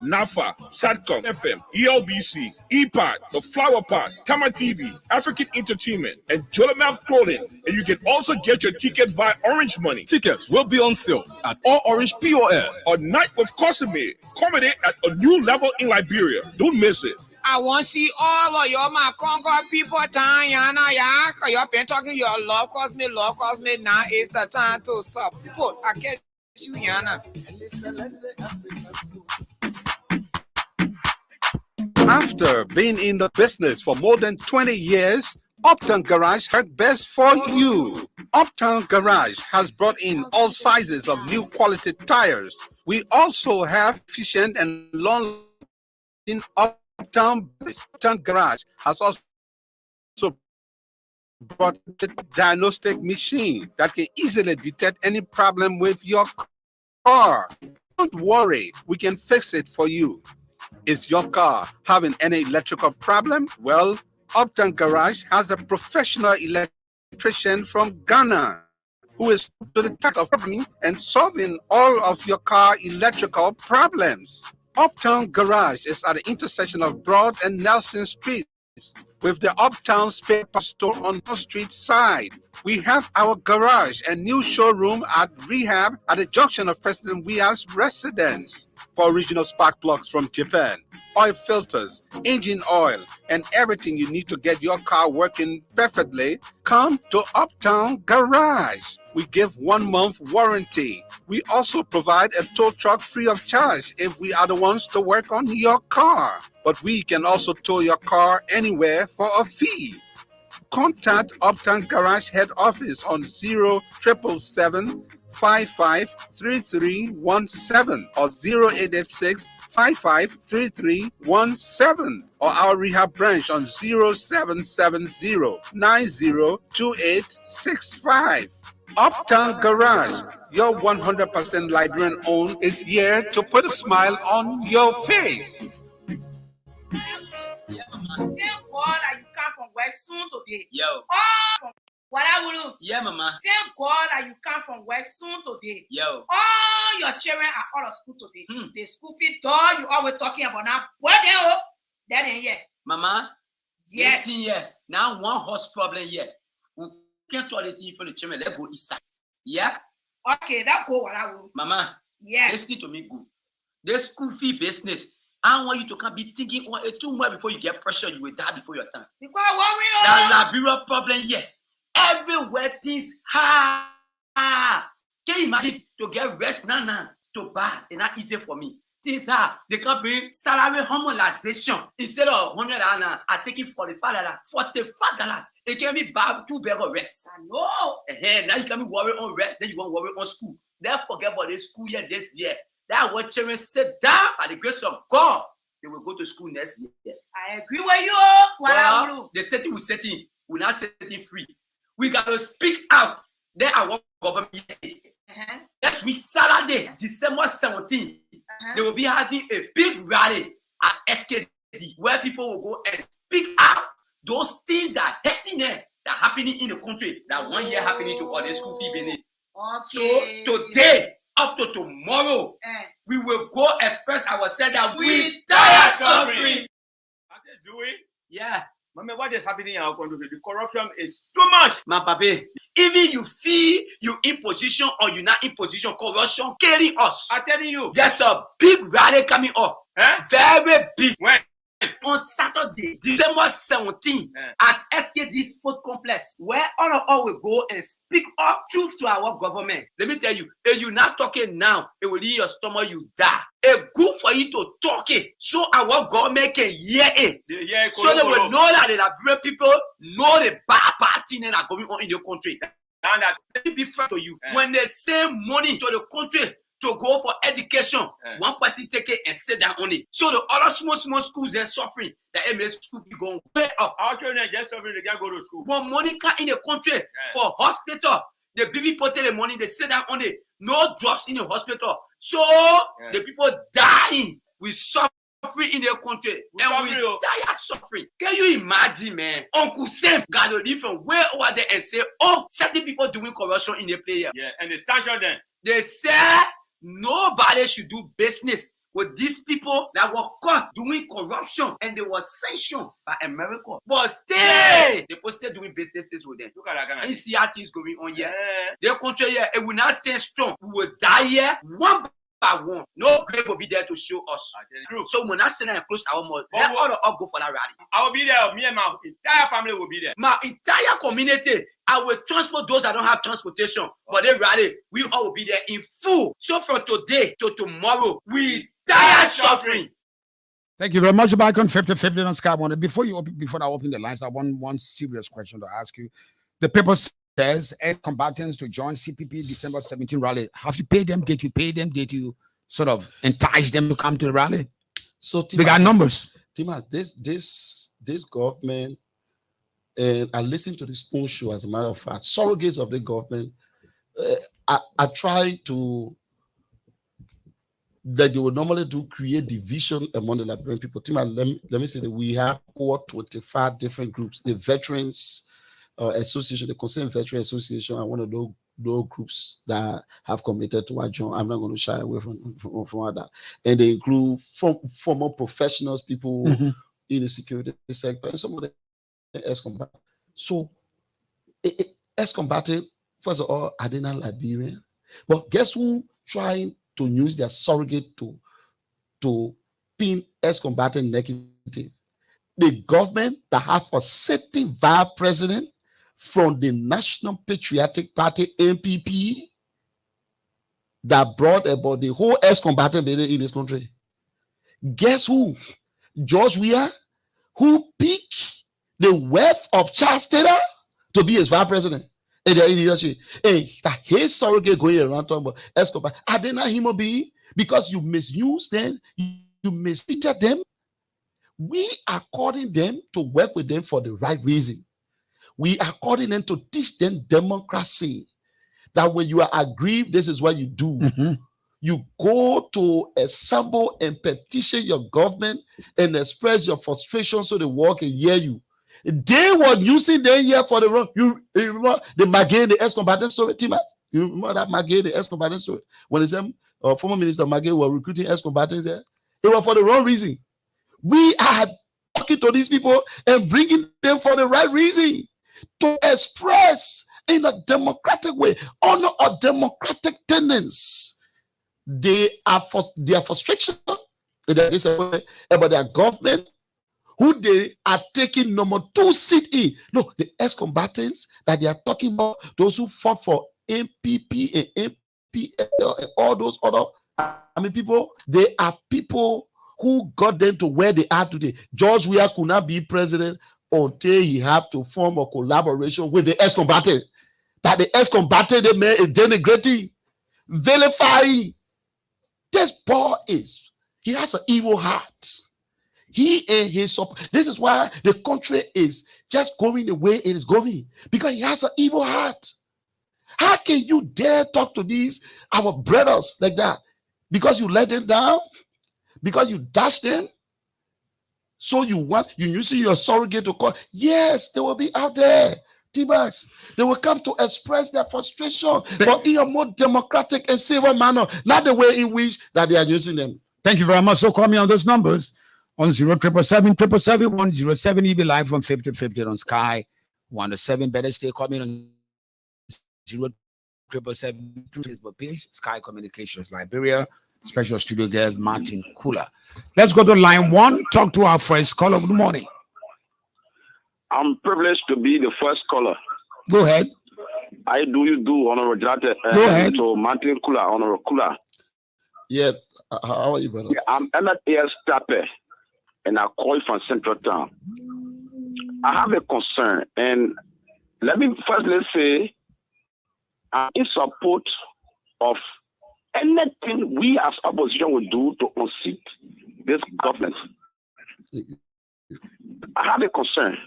NAFA, SATCOM, FM, ELBC, EPOD, The Flower Pot, Tama TV, African Entertainment, and Jolamel Clothing. And you can also get your ticket via Orange Money. Tickets will be on sale at all Orange POS. A Night with Cosme, comedy at a new level in Liberia. Don't miss it. I want to see all of your my Concord people Yana, yeah. You've been talking your love Cosme. Now is the time to support. I catch you, Yana. After being in the business for more than 20 years, Uptown Garage heard best for you. Uptown Garage has brought in all sizes of new quality tires. We also have efficient and long-lasting Uptown Garage has also brought a diagnostic machine that can easily detect any problem with your car. Don't worry, we can fix it for you. Is your car having any electrical problem? Well, Uptown Garage has a professional electrician from Ghana who is to the task of probleming and solving all of your car electrical problems. Uptown Garage is at the intersection of Broad and Nelson Streets with the Uptown Spare Parts Store on the street side. We have our garage and new showroom at Rehab at the junction of President Weah's residence. For original spark plugs from Japan, oil filters, engine oil, and everything you need to get your car working perfectly, come to Uptown Garage. We give 1 month warranty. We also provide a tow truck free of charge if we are the ones to work on your car. But we can also tow your car anywhere for a fee. Contact Uptown Garage Head Office on 0777 553317 or 0886 553317 or our rehab branch on 0770 902865. Uptown Garage, your 100% Liberian owned, is here to put a smile on your face. Thank God that you come from work soon today. Yo. What I will do? Yeah, mama. Thank God that you come from work soon today. Yo. All your children are out of school today. The school fee door you always talking about now. What they ain't here. Mama. Yes. Yeah. Now one horse problem here. We can't talk the thing for the children. Let's go inside. Yeah. Okay, that go what I will. Mama. Yes. Listen to me good. The school fee business. I want you to come be thinking 2 months before you get pressure, you will die before your time. Because what we That Liberia problem here. Everywhere things hard. Can you imagine to get rest now to buy? It's not easy for me. Things hard. They can bring salary harmonization. Instead of $100, I take it $45, $45. It can be bad 2 bags of rest. I know. Now you can be worried on rest, then you won't worry on school. Then forget about the school year this year. That what children sit down by the grace of God, they will go to school next year. I agree with you. Well, the setting will set in. We're not setting free. We got to speak out. Then I want government. Next week, Saturday, December 17th, they will be having a big rally at SKD where people will go and speak out those things that are happening there, that are happening in the country, that 1 year happening to all the school people. Okay. So today, up to tomorrow, we will go express ourselves that we tired suffering. Do it? Yeah. Mama, what is happening in our country? The corruption is too much. My papa, even you feel you in position or you're not in position, corruption carry us. I'm telling you. There's a big rally coming up. Very big. When? On Saturday, December 17th, at SKD Sport Complex, where all of us will go and speak up truth to our government. Let me tell you, if you're not talking now, it will leave your stomach, you die. It's good for you to talk it, so our government can hear it. So they will know that the Liberian people know the bad things that are going on in the country. And that let me be fair to you. When they send money to the country to go for education, one person take it and sit down on it. So the other small schools are suffering. The MS school be going way up. Our children just suffering, they can't go to school. When money come in the country for hospital, the baby put the money, they sit down on it. No drugs in the hospital. So the people dying. We suffering in the country. We die suffering. Can you imagine, man? Uncle Sam got to leave from way over there and say, oh, certain people doing corruption in the player. Yeah, and they sanction them. They said nobody should do business with these people that were caught doing corruption and they were sanctioned by America. But still, they were still doing businesses with them. Look at that. And see how things going on here. Their country here, it will not stand strong. We will die here one by one. No grave will be there to show us. True. So when I sit and close our mouth, let all of us go for that rally. I will be there. Me and my entire family will be there. My entire community, I will transport those that don't have transportation. But they rally, we all will be there in full. So from today to tomorrow, we tired suffering. Thank you very much. Back on 50-50 on Sky One. Before I open the lines, I want one serious question to ask you. The paper says combatants to join CPP December 17 rally. Have you paid them? Did you pay them? Did you sort of entice them to come to the rally? So they got numbers. Timas, this government, and I listened to the Spoon Show, as a matter of fact, surrogates of the government. I try to that you would normally do create division among the Liberian people. Timas, let me say that we have over 25 different groups. The Veterans Association, the Concerned Veteran Association, are one of those groups that have committed to our joint. I'm not going to shy away from that. And they include former professionals, people in the security sector, and some of the ex-combatants. So, ex-combatants, first of all, are they not Liberian? But guess who trying to use their surrogate to pin ex-combatant negative? The government that have a sitting vice president from the National Patriotic Party, NPP, that brought about the whole ex-combatant in this country. Guess who? George Weah, who picked the wealth of Charles Taylor to be his vice president. And hey, his surrogate going around talking about Escobar. Are they not human beings? Because you misuse them, you mistreated them. We are calling them to work with them for the right reason. We are calling them to teach them democracy. That when you are aggrieved, this is what you do. You go to assemble and petition your government and express your frustration so the world can hear you. They were using them here for the wrong. You remember the Magay, the ex-combatant story, Timas? You remember that Magay, the ex-combatant story? When the former Minister Magay were recruiting ex-combatants there, it was for the wrong reason. We are talking to these people and bringing them for the right reason, to express in a democratic way, honor or democratic tenets. Their frustration about their government, who they are taking number 2 seat in. No, the ex-combatants that they are talking about, those who fought for MPP and MPL and all those other people, they are people who got them to where they are today. George Weah could not be president until he have to form a collaboration with the ex-combatant. That the ex-combatant they made is denigrating, vilifying. This boy he has an evil heart. He and his this is why the country is just going the way it is going, because he has an evil heart. How can you dare talk to these our brothers like that? Because you let them down, because you dash them. So you using your surrogate to call. Yes, they will be out there, T-Bags. They will come to express their frustration, but in a more democratic and civil manner, not the way in which that they are using them. Thank you very much. So call me on those numbers on 07777 EB live from 5050 on Sky 107. Better stay. Call me on 07777 Facebook page, Sky Communications Liberia. Special studio guest Martin Kollah. Let's go to line 1. Talk to our first caller. Good morning. I'm privileged to be the first caller. Go ahead. I do, Honorable Jate. Go ahead. So Martin Kollah, Honorable Kollah. Yeah, how are you, brother? Yeah, I'm MFAS Tappe, and I call you from Central Town. I have a concern, and let me firstly say I'm in support of anything we as opposition will do to unseat this government. I have a concern.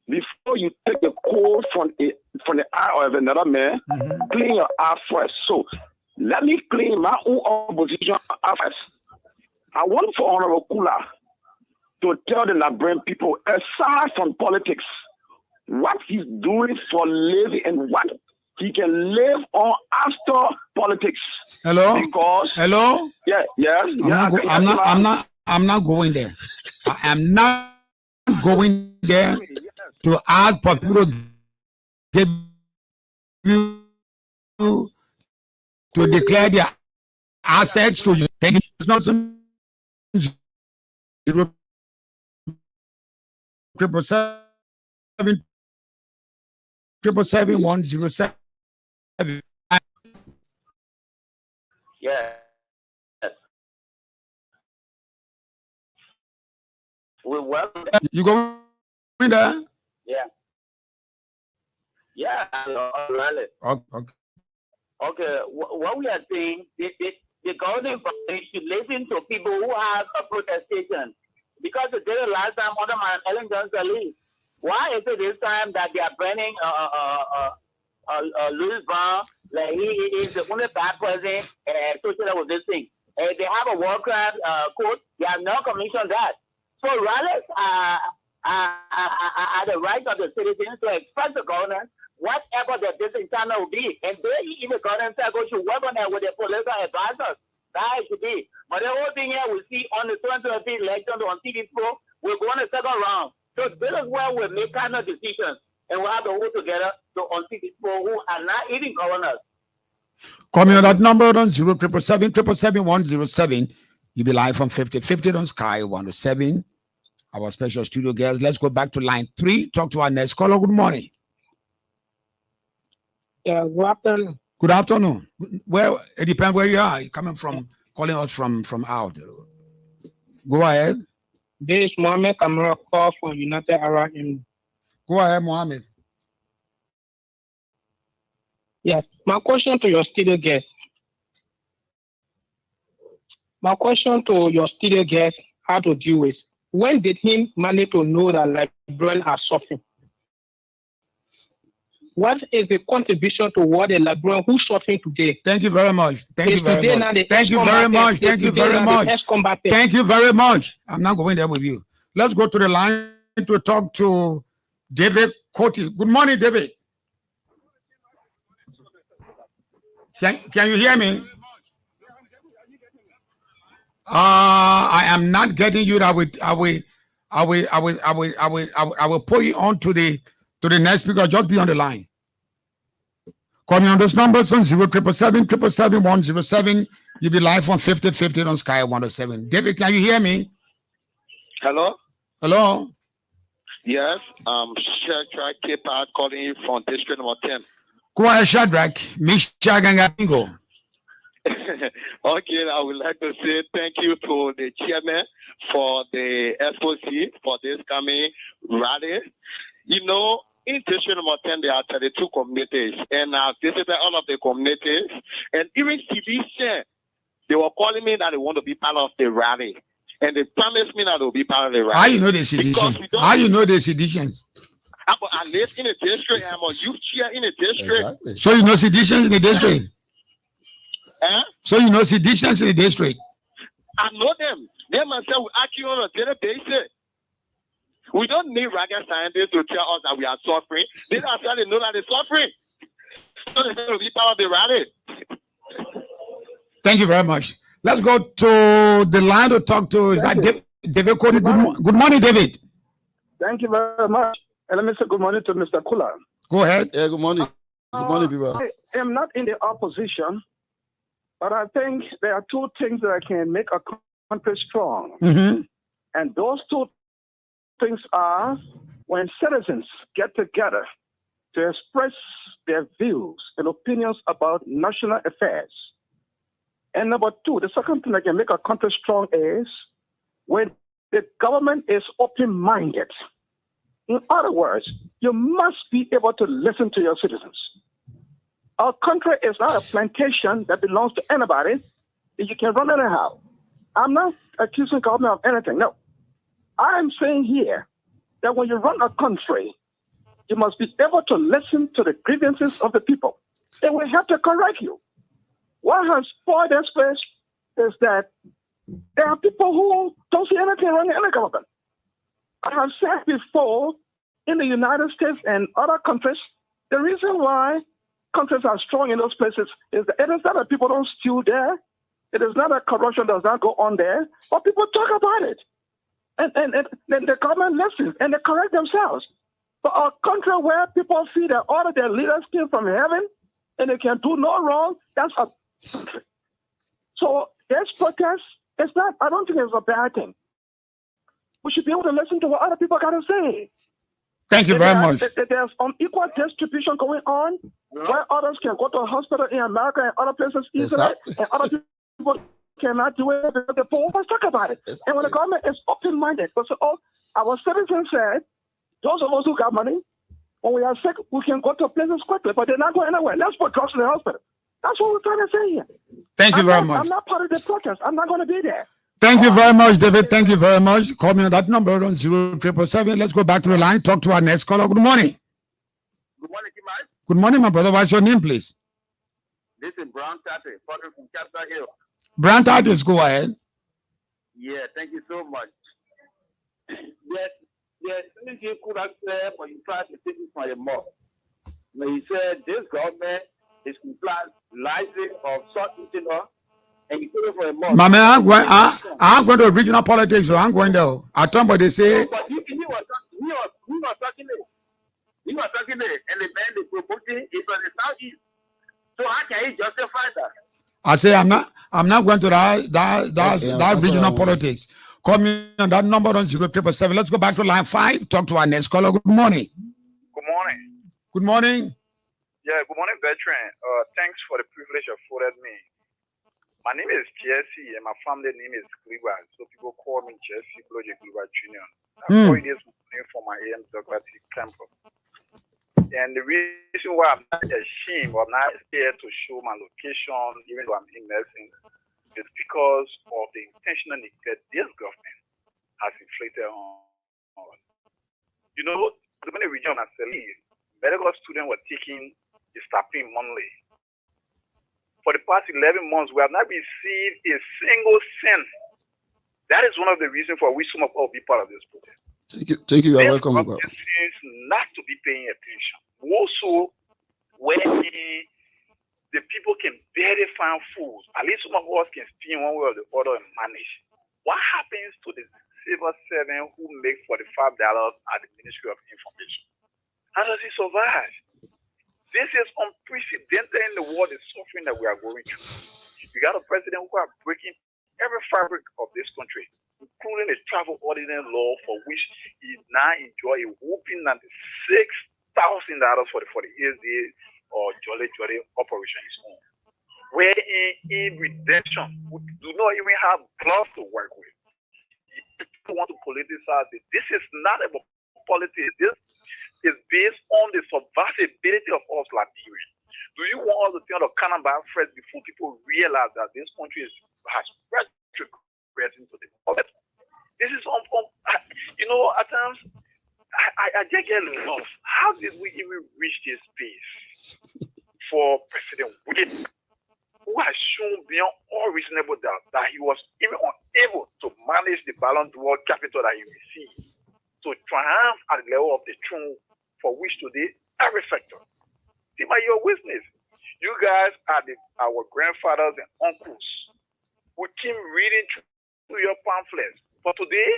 Before you take the coal from the eye of another man, clean your eye first. So let me clean my own opposition first. I want for Honorable Kollah to tell the Liberian people, aside from politics, what he's doing for living and what he can live on after politics. Hello? Because hello? Yeah. I'm not going there. I am not going there to ask for people to give you to declare their assets to you. Thank you. It's not some 777 Yeah. We welcome. You going there? Yeah. Yeah. Really. Okay. Okay. What we are saying, the government should listen to people who have a protestation. Because the last time under my Ellen Johnson Lee, why is it this time that they are burning Louis Brown? Like he is the only bad person associated with this thing. They have a war crime code. They have no commission that. So rallies are the right of the citizens to express the government whatever their disintent will be. And they even government go to work on that with their political advisors. That it should be. But the whole thing here we see on the 2020 election on TV Pro, we're going to second round. So this is where we make kind of decisions. And we have to hold together to unseat people who are not even governors. Call me on that number on 07777 You'll be live from 5050 on Sky 107. Our special studio guest. Let's go back to line 3. Talk to our next caller. Good morning. Yeah, good afternoon. Good afternoon. Where it depends where you are. You're coming from, calling us from out. Go ahead. This is Mohammed Kamara call from United Arab Emirates. Go ahead, Mohammed. Yes, my question to your studio guest. My question to your studio guest how to deal with. When did he manage to know that Liberians are suffering? What is the contribution to what a Liberian who's suffering today? Thank you very much. Thank you very much. Thank you very much. Thank you very much. Thank you very much. I'm not going there with you. Let's go to the line to talk to David Koti. Good morning, David. Can you hear me? I am not getting you. I will put you on to the next speaker. Just be on the line. Call me on those numbers on 0777777. You'll be live on 5050 on Sky 107. David, can you hear me? Hello? Hello? Yes, Shadrach Kipad calling you from District Number 10. Go ahead, Shadrach. Mishagangatingo. Okay, I would like to say thank you to the chairman for the SOC for this coming rally. You know, in District Number 10, there are 32 communities, and I visited all of the communities, and even CDC, they were calling me that they want to be part of the rally, and they promised me that they will be part of the rally. How you know the seditions? How you know the seditions? I live in the district. I'm a youth chair in the district. Exactly. So you know seditions in the district? Huh? So you know seditions in the district? I know them. They myself will ask you on a daily basis. We don't need rocket scientists to tell us that we are suffering. They actually know that they're suffering. So they will be part of the rally. Thank you very much. Let's go to the line to talk to David Cody. Good morning, David. Thank you very much. And let me say good morning to Mr. Kollah. Go ahead. Yeah, good morning. Good morning, people. I am not in the opposition, but I think there are two things that can make a country strong. Mm-hmm. And those two things are when citizens get together to express their views and opinions about national affairs. And number two, the second thing that can make a country strong is when the government is open-minded. In other words, you must be able to listen to your citizens. Our country is not a plantation that belongs to anybody that you can run anyhow. I'm not accusing government of anything, no. I'm saying here that when you run a country, you must be able to listen to the grievances of the people. They will have to correct you. What has spoiled this place is that there are people who don't see anything wrong in any government. I have said before, in the United States and other countries, the reason why countries are strong in those places is that it is not that people don't steal there. It is not that corruption does not go on there, but people talk about it. And the government listens and they correct themselves. But a country where people feel that all of their leaders came from heaven and they can do no wrong, that's a country. So this protest, it's not, I don't think it's a bad thing. We should be able to listen to what other people got to say. Thank you very much. There's unequal distribution going on where others can go to a hospital in America and other places easily, and other people cannot do it because the poor. Let's talk about it. Exactly. And when the government is open-minded, because our citizens said, those of us who got money, when we are sick, we can go to places quickly, but they're not going anywhere. Let's put drugs in the hospital. That's what we're trying to say here. Thank you very much. I'm not part of the protest. I'm not going to be there. Thank you very much, David. Thank you very much. Call me on that number on 0777. Let's go back to the line. Talk to our next caller. Good morning. Good morning, Kimai. Good morning, my brother. What's your name, please? This is Brown Tate, father from Capitol Hill. Brown Tate, go ahead. Yeah, thank you so much. There's things you could have said, but you tried to take it from your mouth. When you said this government is comprising of certain things, and you put it for a month. My man, I'm going to regional politics, so I'm going there. I told what they say. No, but he was talking it. He was talking it, and the man they promoting is on the southeast. So how can he justify that? I say I'm not going to that regional politics. Call me on that number on 0777. Let's go back to line 5. Talk to our next caller. Good morning. Good morning. Good morning. Yeah, good morning, veteran. Thanks for the privilege you afforded me. My name is Jesse, and my family name is Kluba. So people call me Jesse Bloje Kluba Jr. I'm 4 years for my AM Democratic campus. And the reason why I'm not ashamed or not scared to show my location, even though I'm in nursing, is because of the intentional neglect this government has inflicted on. You know, the many region I say, medical students were taking the stipend monthly. For the past 11 months, we have not received a single cent. That is one of the reasons for which some of us will be part of this project. Thank you. You're welcome. This seems not to be paying attention. Also, when the people can barely find food, at least some of us can spend one way or the other and manage. What happens to the civil servant who makes $45 at the Ministry of Information? How does he survive? This is unprecedented in the world, the suffering that we are going through. You got a president who are breaking every fabric of this country, including the travel ordinance law, for which he now enjoy a whooping $96,000 for the 48 days or Jolly operation is on. Where in redemption, we do not even have gloves to work with. People want to politicize it. This is not about politics. This is based on the survivability of us Liberians. Do you want us to think of cannibal first before people realize that this country has progressed into the poverty? This is you know, at times I just get lost. How did we even reach this space for President William, who has shown beyond all reasonable doubt that he was even unable to manage the Ballon d'Or capital that he received, to triumph at the level of the throne for which today every sector. See, by your witness, you guys are our grandfathers and uncles who keep reading through your pamphlets. But today,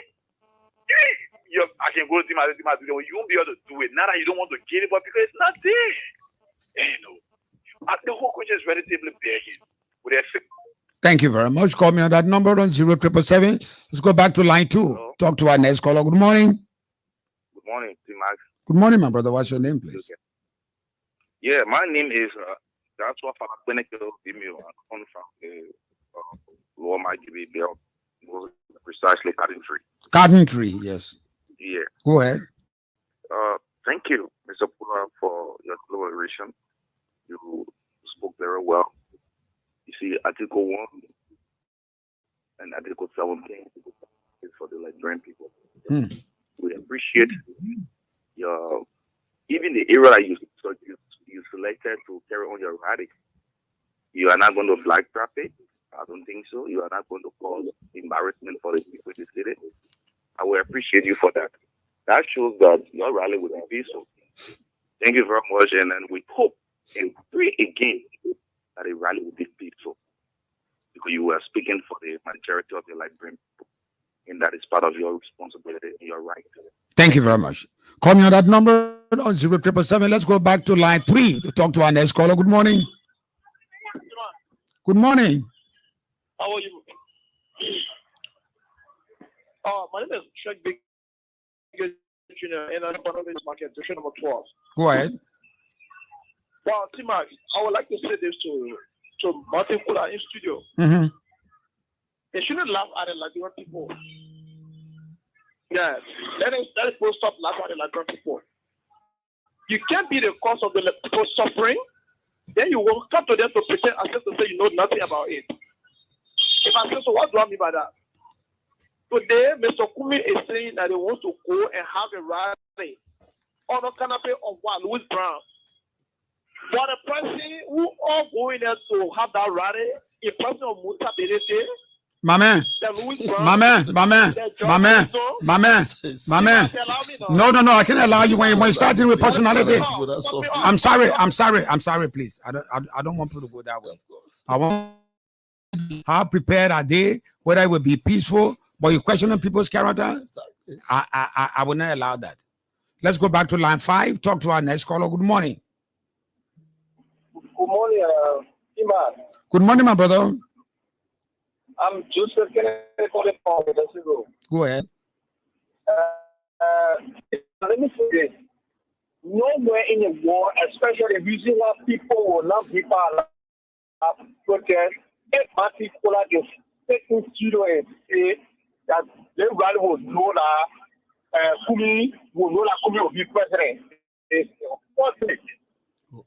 I can go to Tima, you won't be able to do it. Not that you don't want to get it, but because it's not there. And, you know, the whole country is relatively begging. Thank you very much. Call me on that number on 0777. Let's go back to line 2. Hello. Talk to our next caller. Good morning. Good morning, T-Max. Good morning, my brother. What's your name, please? Okay. Yeah, my name is that's what I'm going to give me on from precisely Garden Tree, yes. Yeah. Go ahead. Thank you, Mr. Pula, for your collaboration. You spoke very well. You see, Article 1 and Article 17 is for the Liberian people. We appreciate your, even the area that you selected to carry on your rally. You are not going to flag traffic. I don't think so. You are not going to cause embarrassment for the people in the city. I will appreciate you for that. That shows that your rally will be peaceful. Thank you very much, and we hope and pray again that the rally will be peaceful, because you were speaking for the majority of the Liberian people, and that is part of your responsibility and your right. Thank you very much. Call me on that number on 0777. Let's go back to line 3 to talk to our next caller. Good morning. Good morning. How are you? My name is Sheikh Big Junior, and I'm part of this market, session number 12. Go ahead. Well, T-Max, I would like to say this to Martin Kollah in studio. They shouldn't laugh at the Liberian people. Yes, let us stop laughing at the Liberian people. You can't be the cause of the people suffering, then you will come to them to pretend as if to say you know nothing about it. If I say so, what do I mean by that? Today, Mr. Kumi is saying that he wants to go and have a rally on the canopy of what? Louis Brown. But the person who are going there to have that rally, a person of Muta Benete, my man. No, I can't allow you when you starting with personality. I'm sorry, please. I don't want people to go that way. I want how prepared are they, whether it will be peaceful, but you questioning people's character. I will not allow that. Let's go back to line 5. Talk to our next caller. Good morning. Good morning, Iman. Good morning, my brother. I'm Joseph Kennedy calling from Mexico. Go ahead. Let me say this. Nowhere in the world, especially if you see what people will not be part of protest, If Martin Kollah is taking studio and say that everybody will know that Kumi will know that Kumi will be president, it's unfortunate.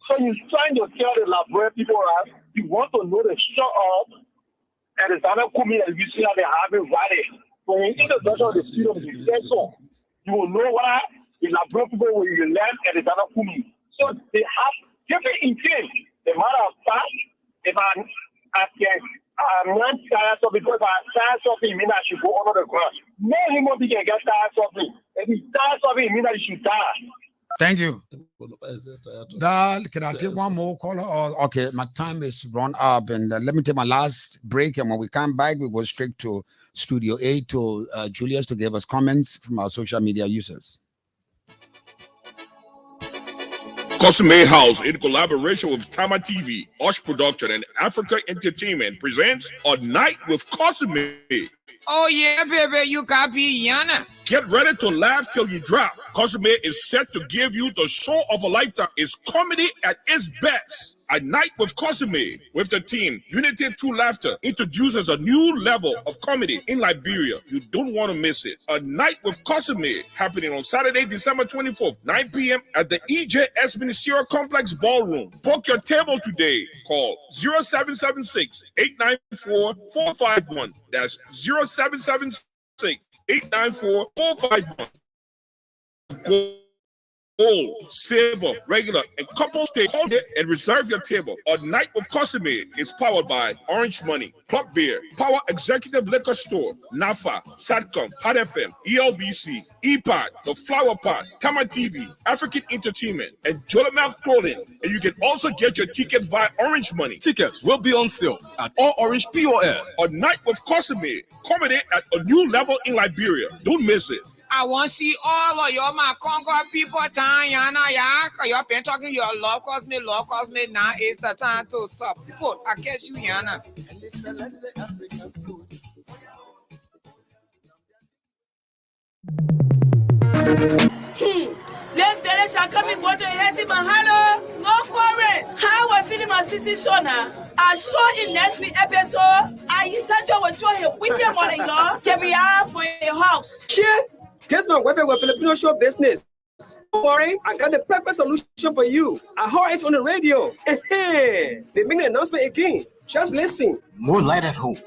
So you're trying to tell the Labrador people that you want to know the shut up and it's other Kumi and you see how they have it right. So in the introduction of the studio, you say so. You will know what the Labrador people will learn and it's other Kumi. So they have different intent. The matter of fact, if I'm not tired of it, because I'm tired of it, it means I should go under the ground. No human being can get tired of it. If he's tired of it, it means I should die. Thank you. Can I take one more caller? Okay, my time is run up, and let me take my last break. And when we come back, we go straight to Studio A to Julius to give us comments from our social media users. Cosme House, in collaboration with Tama TV, Osh Production, and Africa Entertainment, presents A Night with Cosme. Oh yeah, baby, you got be Yana. Get ready to laugh till you drop. Cosme is set to give you the show of a lifetime. It's comedy at its best. A Night with Cosme, with the team Unity 2 Laughter, introduces a new level of comedy in Liberia. You don't want to miss it. A Night with Cosme, happening on Saturday, December 24th, 9 p.m. at the EJS Ministerial Complex Ballroom. Book your table today. Call 0776-894-451. That's 0776-894-451. Gold, silver, regular, and couple stay hold it and reserve your table. A Night with Cosme is powered by Orange Money, Club Beer, Power Executive Liquor Store, NAFA, SATCOM, Hot FM, ELBC, EPOD, The Flower Pot, Tama TV, African Entertainment, and Jolamel Clothing. And you can also get your tickets via Orange Money. Tickets will be on sale at all Orange POS. A Night with Cosme, comedy at a new level in Liberia. Don't miss it. I want to see all of your my Concord people Yana, you've been talking your love cause me, now is the time to support. I catch you, Yana. Let's shall come in go to Hetty Mahalo. No quarrel. How was feeling my sister Shona? I saw in next week episode. I said you would show him with your mother-in-law. Can be out for your house. Shit. Just my wife with Filipino show business. Don't worry, I got the perfect solution for you. I heard it on the radio. They make the announcement again. Just listen. More light at home,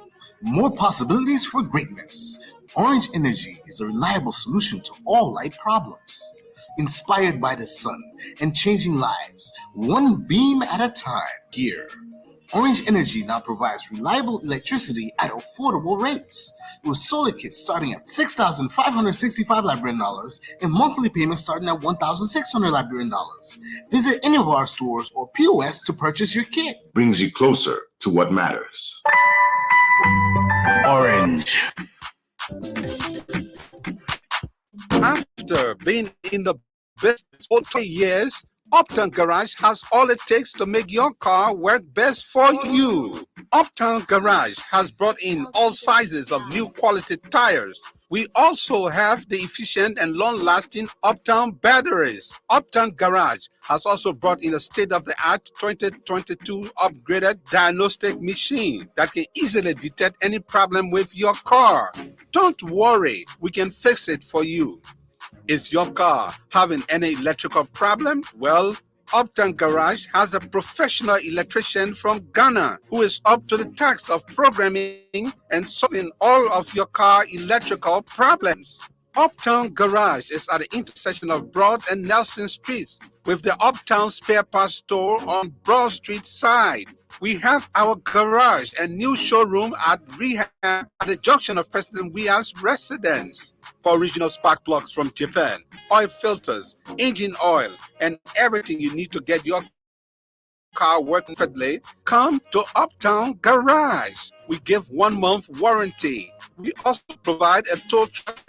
more possibilities for greatness. Orange Energy is a reliable solution to all light problems. Inspired by the sun and changing lives, one beam at a time. Here, Orange Energy now provides reliable electricity at affordable rates, with solar kits starting at $6,565 Liberian dollars and monthly payments starting at $1,600 Liberian dollars. Visit any of our stores or POS to purchase your kit. Brings you closer to what matters. Orange. After being in the business for 20 years, Uptown Garage has all it takes to make your car work best for you. Uptown Garage has brought in all sizes of new quality tires. We also have the efficient and long-lasting Uptown batteries. Uptown Garage has also brought in a state-of-the-art 2022 upgraded diagnostic machine that can easily detect any problem with your car. Don't worry, we can fix it for you. Is your car having any electrical problem? Well, Uptown Garage has a professional electrician from Ghana who is up to the task of programming and solving all of your car electrical problems. Uptown Garage is at the intersection of Broad and Nelson Streets with the Uptown Spare Parts Store on Broad Street side. We have our garage and new showroom at Rehab at the junction of President Weah's residence. For original spark plugs from Japan, oil filters, engine oil, and everything you need to get your car working perfectly, come to Uptown Garage. We give 1 month warranty. We also provide a tow truck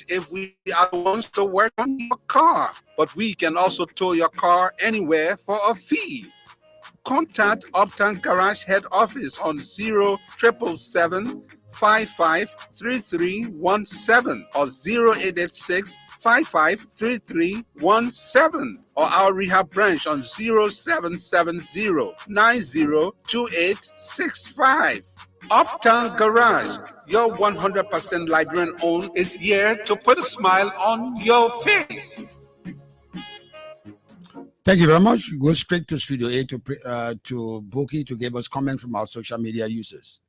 if we are the ones to work on your car. But we can also tow your car anywhere for a fee. Contact Uptown Garage head office on 0777-553317 or 0886 553317 or our rehab branch on 0770-902865. Uptown Garage, your 100% Liberian owned, is here to put a smile on your face. Thank you very much. Go straight to Studio A to Boki to give us comments from our social media users.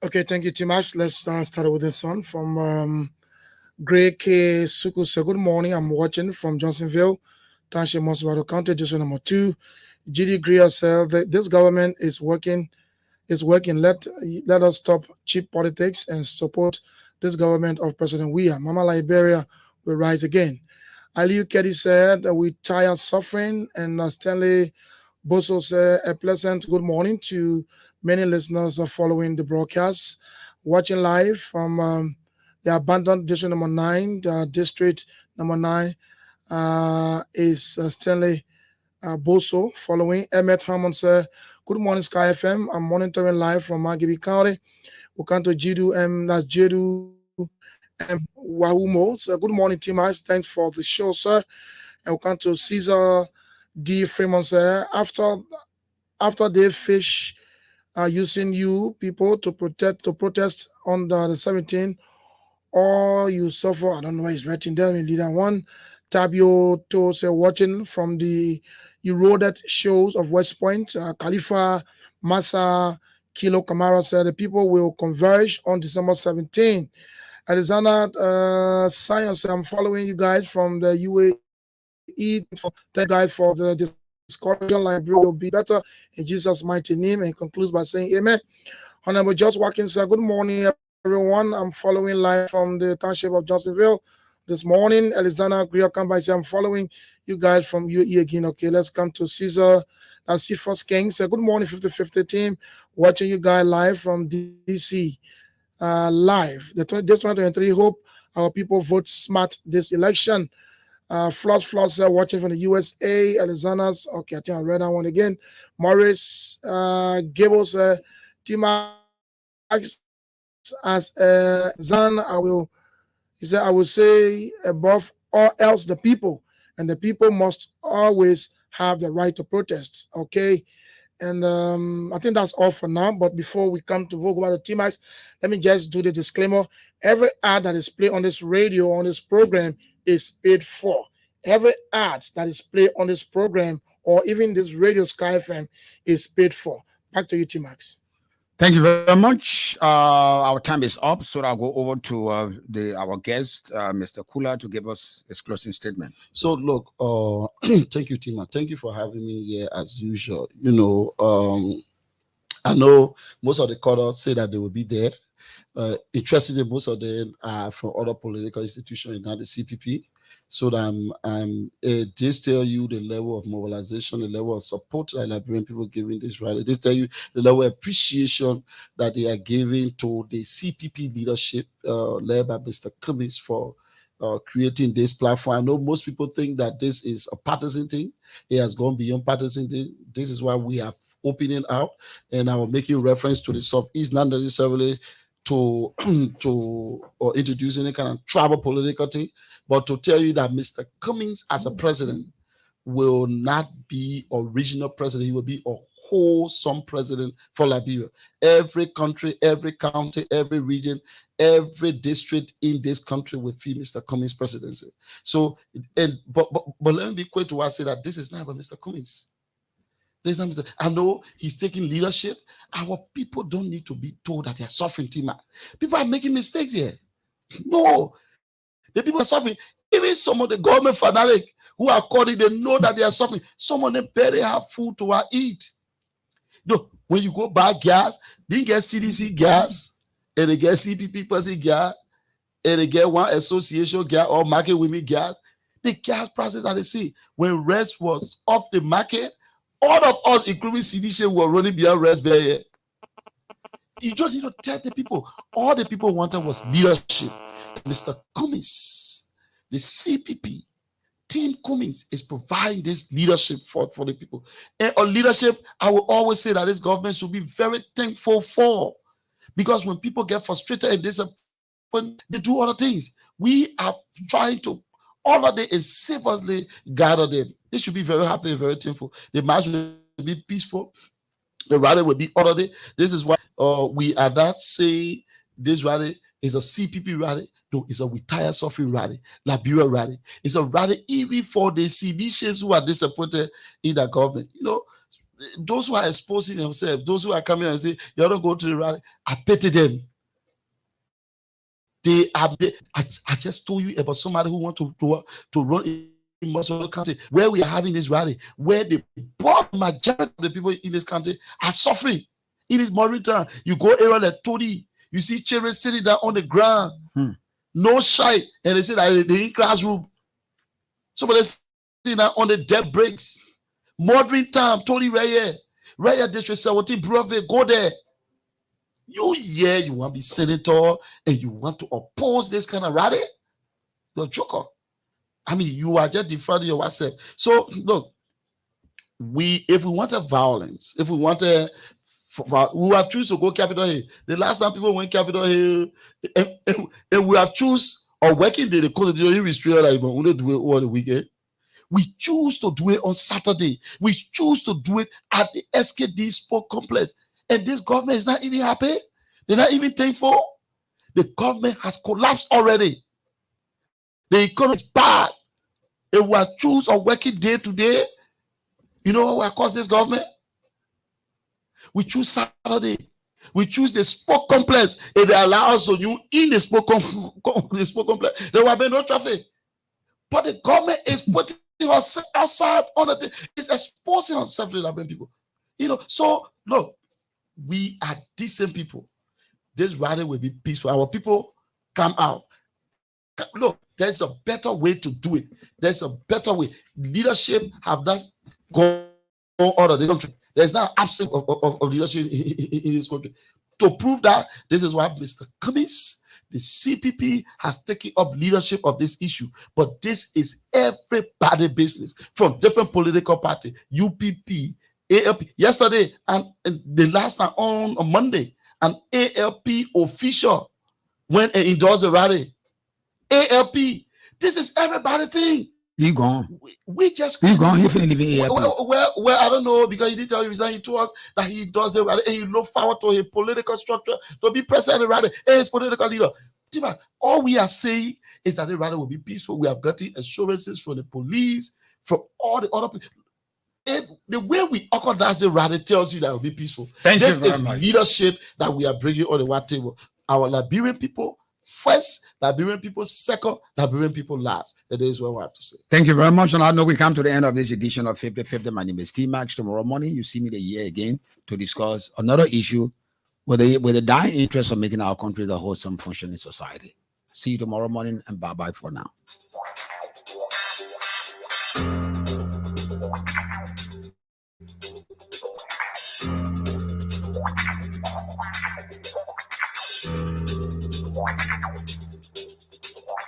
Okay, thank you, Timash. Let's start with this one from Gray K. Suku. So good morning. I'm watching from Johnsonville, Township, Mosvado County, District number 2. GD Greer said that this government is working. Let us stop cheap politics and support this government of President Weah. Mama Liberia will rise again. Aliu Keddy said we Tiyah Suffering, and Stanley Boso said a pleasant good morning to many listeners following the broadcast, watching live from the abandoned district number 9. District number 9 is Stanley Boso. Following Emmett Hammond said, good morning, Sky FM. I'm monitoring live from Magibi County. Ukanto Jidu that's Jedu Wahumo. So good morning, Timash. Thanks for the show, sir. And Ukanto Caesar D. Freeman sir. After they fish using you people to protest on the 17th, or you suffer. I don't know why he's writing there in leader 1. Tabio to say watching from the eroded shows of West Point, Khalifa, Massa, Kilo Kamara said the people will converge on December 17. Alexander Science, I'm following you guys from the UAE. Thank God for the discussion. Library will be better in Jesus' mighty name. And concludes by saying amen. Honorable Just Watkins said, good morning, everyone. I'm following live from the township of Johnsonville this morning. Alexander Greer Kambai said, I'm following you guys from UAE again. Okay, let's come to Caesar. That's Cephas King. Said, good morning, 50-50 team. Watching you guys live from DC. Live. This 2023, hope our people vote smart this election. Floss watching from the USA. Alexander's, okay, I think I read that one again. Morris Gables, team as Zan, he said, I will say above all else the people, and the people must always have the right to protest. Okay. And I think that's all for now. But before we come to talk about the T-Max, let me just do the disclaimer. Every ad that is played on this radio, on this program, is paid for. Every ad that is played on this program, or even this radio Sky FM, is paid for. Back to you, T-Max. Thank you very much. Our time is up, so I'll go over to our guest, Mr. Kollah, to give us his closing statement. So, look, thank you, Tima. Thank you for having me here as usual. You know, I know most of the callers say that they will be there. Interestingly, most of them are from other political institutions and not the CPP. So that this tell you the level of mobilization, the level of support that Liberian people giving this rally. This tell you the level of appreciation that they are giving to the CPP leadership led by Mr. Cummings for creating this platform. I know most people think that this is a partisan thing. It has gone beyond partisan thing. This is why we are opening out, and I'm making reference to the Southeast, not necessarily to introduce any kind of tribal political thing, but to tell you that Mr. Cummings as a president will not be original president. He will be a wholesome president for Liberia. Every country, every county, every region, every district in this country will feel Mr. Cummings' presidency. So, but let me be quick to say that this is not about Mr. Cummings. I know he's taking leadership. Our people don't need to be told that they are suffering, Tima. People are making mistakes here. No, the people are suffering. Even some of the government fanatic who are calling, they know that they are suffering. Some of them barely have food to eat. No, when you go buy gas, they get CDC gas, and they get CPP person gas, and they get one association gas or market women gas. The gas prices are the same. When rest was off the market, all of us, including CDC, were running beyond rest barrier. You just need to tell the people. All the people wanted was leadership. Mr. Cummings, the CPP, Team Cummings is providing this leadership for the people. And on leadership, I will always say that this government should be very thankful for. Because when people get frustrated and disappointed, they do other things. We are trying to honor them and safely gather them. This should be very happy and very thankful. The march will be peaceful. The rally will be orderly. This is why we are not saying this rally is a CPP rally. No, it's a Tiyah Suffering Rally, Liberia rally. It's a rally even for the seditious who are disappointed in the government. You know, those who are exposing themselves, those who are coming and say, you don't go to the rally, I pity them. I just told you about somebody who wants to run in Muslim country where we are having this rally, where the majority of the people in this country are suffering. In this modern time, you go area like Tony, you see children sitting down on the ground, no shite, and they say that they're in classroom. Somebody sitting down on the dead bricks. Modern time, Tony right here, District 17, Brother, go there. You want to be senator and you want to oppose this kind of rally? You're a joker. I mean, you are just defrauding yourself. So look, if we want a violence, if we want a, we have choose to go Capitol Hill. The last time people went Capitol Hill, and we have choose a working day. The Constitution restrict like we don't do it all the weekend. We choose to do it on Saturday. We choose to do it at the SKD Sport Complex. And this government is not even happy. They're not even thankful. The government has collapsed already. The economy is bad. If we choose a working day today, you know what will cost this government? We choose Saturday. We choose the sport complex. If they allow us to use in the sport complex, there will be no traffic. But the government is putting us outside on the day. It's exposing ourselves to the people. You know, so look, we are decent people. This rally will be peaceful. Our people come out. Look, there's a better way to do it. There's a better way. Leadership have not gone out of the country. There's now absence of leadership in this country. To prove that, this is why Mr. Cummings, the CPP, has taken up leadership of this issue. But this is everybody's business from different political parties, UPP, ALP. Yesterday and the last time on Monday, an ALP official went and endorsed the rally. ALP, this is everybody's thing. He gone. We just he gone. He finna leave ALP. Well, I don't know, because he didn't tell you resign. He told us that he does the rally and he look forward to his political structure to be president of the rally and his political leader. All we are saying is that the rally will be peaceful. We have gotten assurances from the police, from all the other people. And the way we organize the rally tells you that it will be peaceful. This is leadership that we are bringing on the white table. Our Liberian people first, Liberian people second, Liberian people last. That is what we have to say. Thank you very much. And I know we come to the end of this edition of 50/50. My name is T-Max. Tomorrow morning, you see me here again to discuss another issue with the dying interest of making our country the wholesome functioning society. See you tomorrow morning, and bye-bye for now.